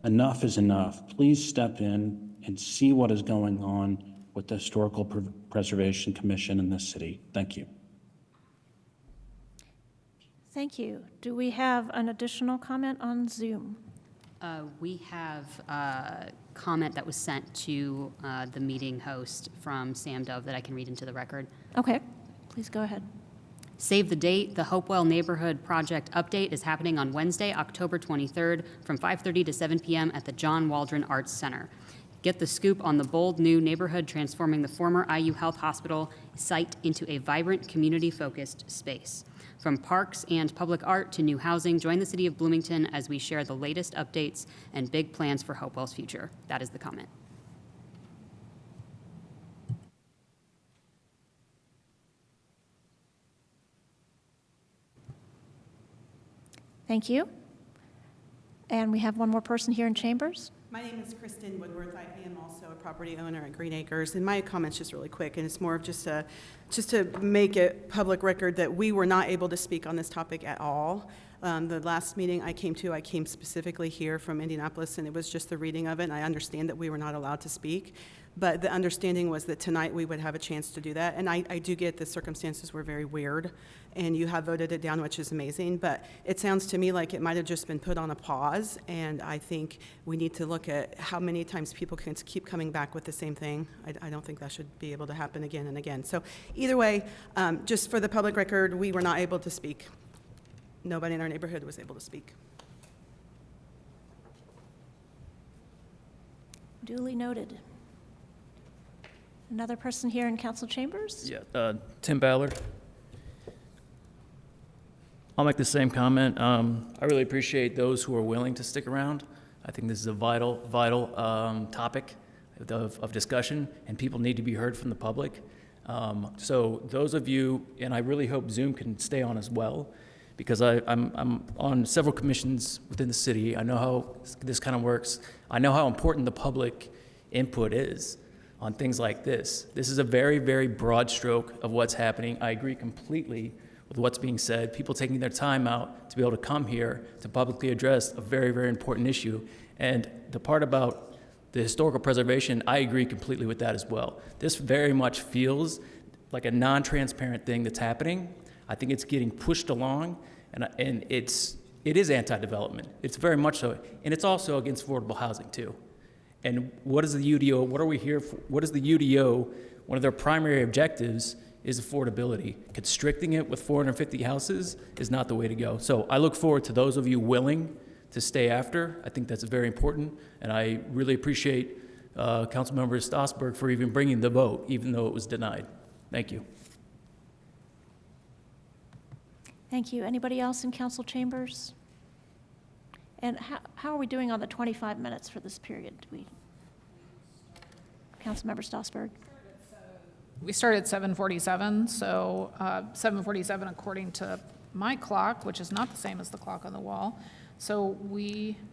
Enough is enough. Please step in and see what is going on with the Historical Preservation Commission in this city. Thank you. Thank you. Do we have an additional comment on Zoom? We have a comment that was sent to the meeting host from Sam Dove that I can read into the record. Okay, please go ahead. Save the date. The Hopewell Neighborhood Project update is happening on Wednesday, October 23rd from 5:30 to 7 p.m. at the John Waldron Arts Center. Get the scoop on the bold new neighborhood transforming the former IU Health Hospital site into a vibrant, community-focused space. From parks and public art to new housing, join the City of Bloomington as we share the latest updates and big plans for Hopewell's future. That is the comment. Thank you. And we have one more person here in chambers. My name is Kristen Woodworth. I am also a property owner at Green Acres, and my comment's just really quick, and it's more of just to make it public record that we were not able to speak on this topic at all. The last meeting I came specifically here from Indianapolis, and it was just the reading of it, and I understand that we were not allowed to speak, but the understanding was that tonight we would have a chance to do that, and I do get the circumstances were very weird, and you have voted it down, which is amazing, but it sounds to me like it might have just been put on a pause, and I think we need to look at how many times people can keep coming back with the same thing. I don't think that should be able to happen again and again. So either way, just for the public record, we were not able to speak. Nobody in our neighborhood was able to speak. Duly noted. Another person here in council chambers? Yeah, Tim Ballard. I'll make the same comment. I really appreciate those who are willing to stick around. I think this is a vital topic of discussion, and people need to be heard from the public. So those of you, and I really hope Zoom can stay on as well, because I'm on several commissions within the city. I know how this kind of works. I know how important the public input is on things like this. This is a very, very broad stroke of what's happening. I agree completely with what's being said. People taking their time out to be able to come here to publicly address a very, very important issue. And the part about the historical preservation, I agree completely with that as well. This very much feels like a non-transparent thing that's happening. I think it's getting pushed along, and it is anti-development. It's very much so, and it's also against affordable housing too. And what is the UDO? What are we here for? What is the UDO? One of their primary objectives is affordability. Constricting it with 450 houses is not the way to go. So I look forward to those of you willing to stay after. I think that's very important, and I really appreciate Councilmember Stossberg for even bringing the vote, even though it was denied. Thank you. Thank you. Anybody else in council chambers? And how are we doing on the 25 minutes for this period? Councilmember Stossberg? We start at 7:47, so 7:47 according to my clock, which is not the same as the clock on the wall. So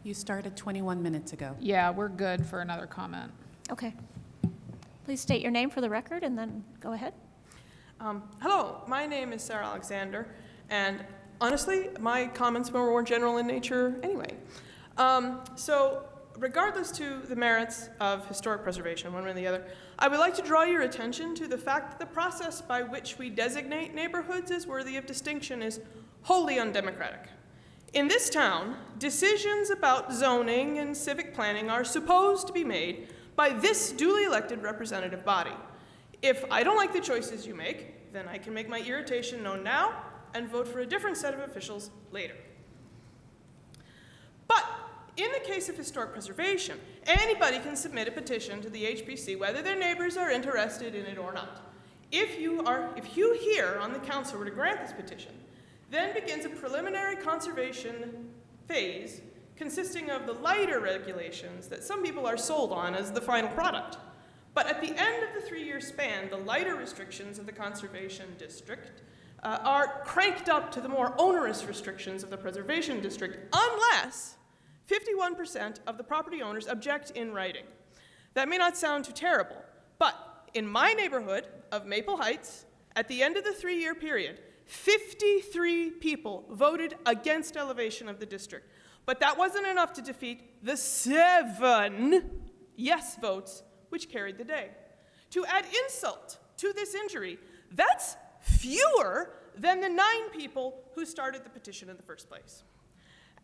You started 21 minutes ago. yeah, we're good for another comment. Okay. Please state your name for the record and then go ahead. Hello, my name is Sarah Alexander, and honestly, my comments were more general in nature anyway. So, regardless to the merits of historic preservation, one way or the other, I would like to draw your attention to the fact that the process by which we designate neighborhoods as worthy of distinction is wholly undemocratic. In this town, decisions about zoning and civic planning are supposed to be made by this duly elected representative body. If I don't like the choices you make, then I can make my irritation known now and vote for a different set of officials later. But in the case of historic preservation, anybody can submit a petition to the HPC whether their neighbors are interested in it or not. If you here on the council were to grant this petition, then begins a preliminary conservation phase consisting of the lighter regulations that some people are sold on as the final product. But at the end of the 3-year span, the lighter restrictions of the conservation district are cranked up to the more onerous restrictions of the preservation district, unless 51% of the property owners object in writing. That may not sound too terrible, but in my neighborhood of Maple Heights, at the end of the 3-year period, 53 people voted against elevation of the district. But that wasn't enough to defeat the 7 yes votes which carried the day. To add insult to this injury, that's fewer than the 9 people who started the petition in the first place.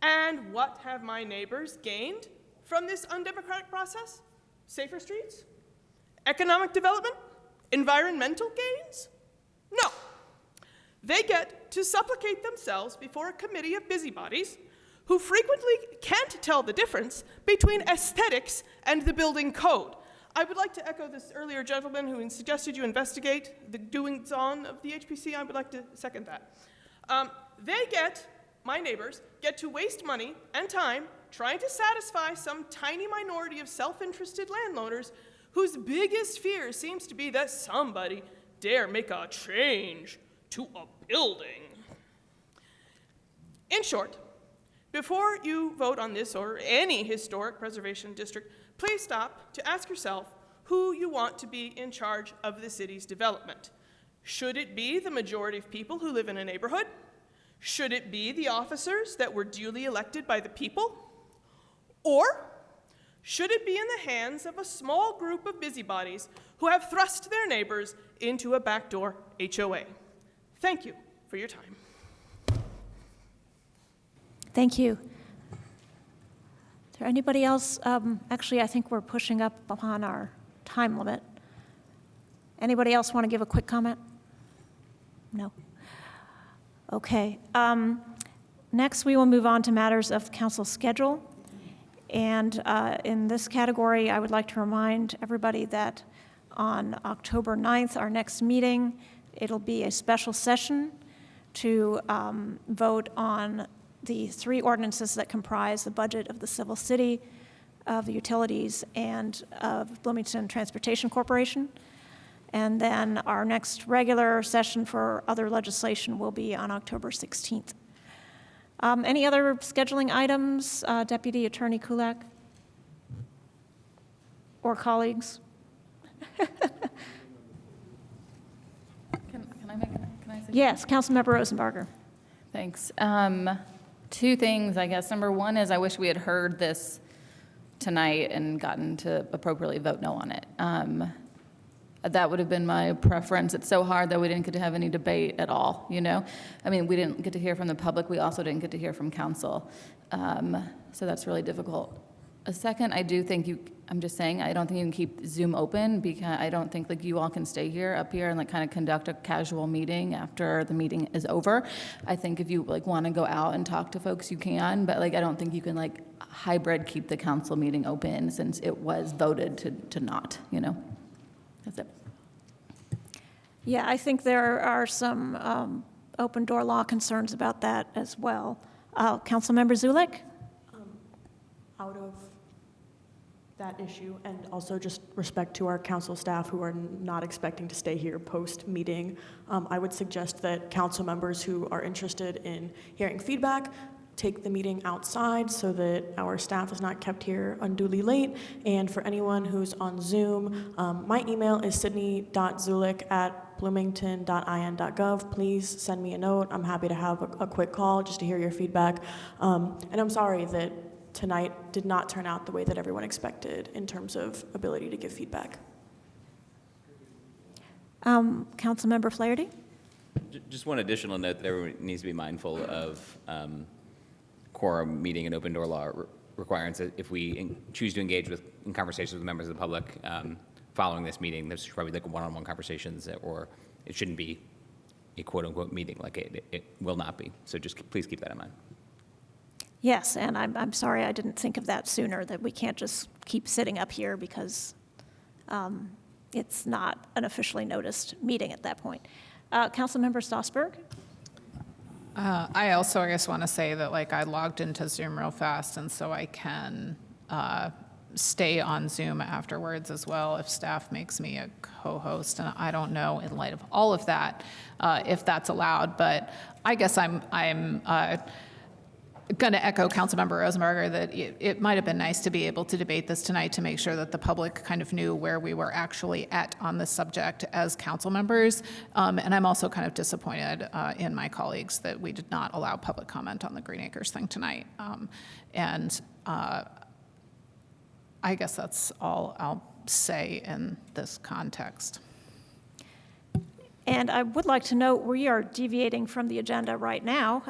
And what have my neighbors gained from this undemocratic process? Safer streets? Economic development? Environmental gains? No. They get to supplicate themselves before a committee of busybodies who frequently can't tell the difference between aesthetics and the building code. I would like to echo this earlier gentleman who suggested you investigate the doings-on of the HPC. I would like to second that. My neighbors, get to waste money and time trying to satisfy some tiny minority of self-interested landowners whose biggest fear seems to be that somebody dare make a change to a building. In short, before you vote on this or any historic preservation district, please stop to ask yourself who you want to be in charge of the city's development. Should it be the majority of people who live in a neighborhood? Should it be the officers that were duly elected by the people? Or should it be in the hands of a small group of busybodies who have thrust their neighbors into a backdoor HOA? Thank you for your time. Thank you. Is there anybody else? Actually, I think we're pushing up upon our time limit. Anybody else want to give a quick comment? No? Okay. Next, we will move on to matters of council schedule. And in this category, I would like to remind everybody that on October 9th, our next meeting, it'll be a special session to vote on the 3 ordinances that comprise the budget of the Civil City, of the utilities, and of Bloomington Transportation Corporation. And then our next regular session for other legislation will be on October 16th. Any other scheduling items, Deputy Attorney Kulak? Or colleagues? Can I say? Yes, Councilmember Rosenbarger. Thanks. 2 things, I guess. Number 1 is I wish we had heard this tonight and gotten to appropriately vote no on it. That would have been my preference. It's so hard that we didn't get to have any debate at all, you know? I mean, we didn't get to hear from the public. We also didn't get to hear from council. So that's really difficult. A second, I do think I'm just saying, I don't think you can keep Zoom open because I don't think you all can stay up here and kind of conduct a casual meeting after the meeting is over. I think if you want to go out and talk to folks, you can, but I don't think you can hybrid keep the council meeting open since it was voted to not, you know? That's it. Yeah, I think there are some open door law concerns about that as well. Councilmember Zulik? Out of that issue, and also just respect to our council staff who are not expecting to stay here post-meeting. I would suggest that council members who are interested in hearing feedback take the meeting outside so that our staff is not kept here unduly late. And for anyone who's on Zoom, my email is sydney.zulik@bloomington.in.gov. Please send me a note. I'm happy to have a quick call just to hear your feedback. And I'm sorry that tonight did not turn out the way that everyone expected in terms of ability to give feedback. Councilmember Flaherty? Just one additional note that everyone needs to be mindful of quorum meeting and open door law requirements. If we choose to engage in conversations with members of the public following this meeting, there's probably like one-on-one conversations, or it shouldn't be a quote-unquote meeting. Like it will not be. So just please keep that in mind. Yes, and I'm sorry I didn't think of that sooner, that we can't just keep sitting up here because it's not an officially noticed meeting at that point. Councilmember Stossberg? I also, I guess, want to say that, like, I logged into Zoom real fast, and so I can stay on Zoom afterwards as well if staff makes me a co-host. And I don't know, in light of all of that, if that's allowed. But I guess I'm going to echo Councilmember Rosenberger that it might have been nice to be able to debate this tonight to make sure that the public kind of knew where we were actually at on this subject as council members. And I'm also kind of disappointed in my colleagues that we did not allow public comment on the Green Acres thing tonight. I guess that's all I'll say in this context. And I would like to note we are deviating from the agenda right now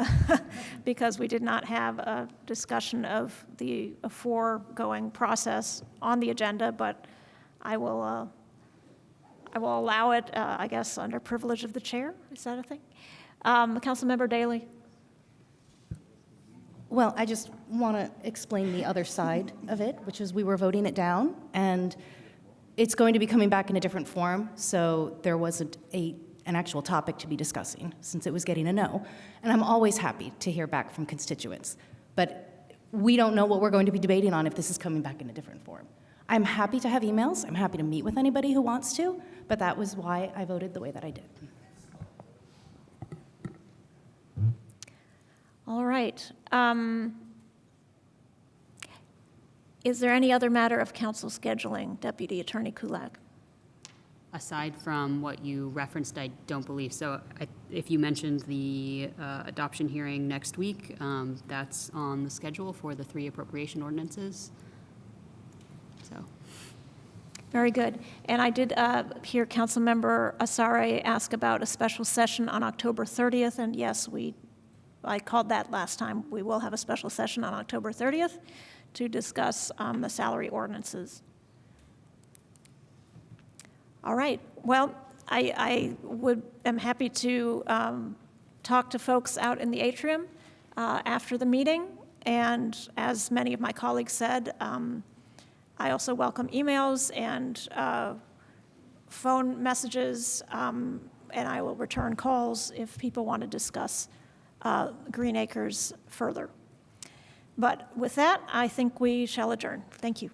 because we did not have a discussion of the foregoing process on the agenda, but I will allow it, I guess, under privilege of the chair. Is that a thing? Councilmember Daley. Well, I just want to explain the other side of it, which is we were voting it down, and it's going to be coming back in a different form, so there wasn't an actual topic to be discussing since it was getting a no. And I'm always happy to hear back from constituents, but we don't know what we're going to be debating on if this is coming back in a different form. I'm happy to have emails. I'm happy to meet with anybody who wants to, but that was why I voted the way that I did. All right. Is there any other matter of council scheduling, Deputy Attorney Kulak? Aside from what you referenced, I don't believe so. If you mentioned the adoption hearing next week, that's on the schedule for the 3 appropriation ordinances. So. Very good. And I did hear Councilmember Asare ask about a special session on October 30th, and yes, I called that last time. We will have a special session on October 30th to discuss the salary ordinances. All right. Well, I am happy to talk to folks out in the atrium after the meeting. And as many of my colleagues said, I also welcome emails and phone messages, and I will return calls if people want to discuss Green Acres further. But with that, I think we shall adjourn. Thank you.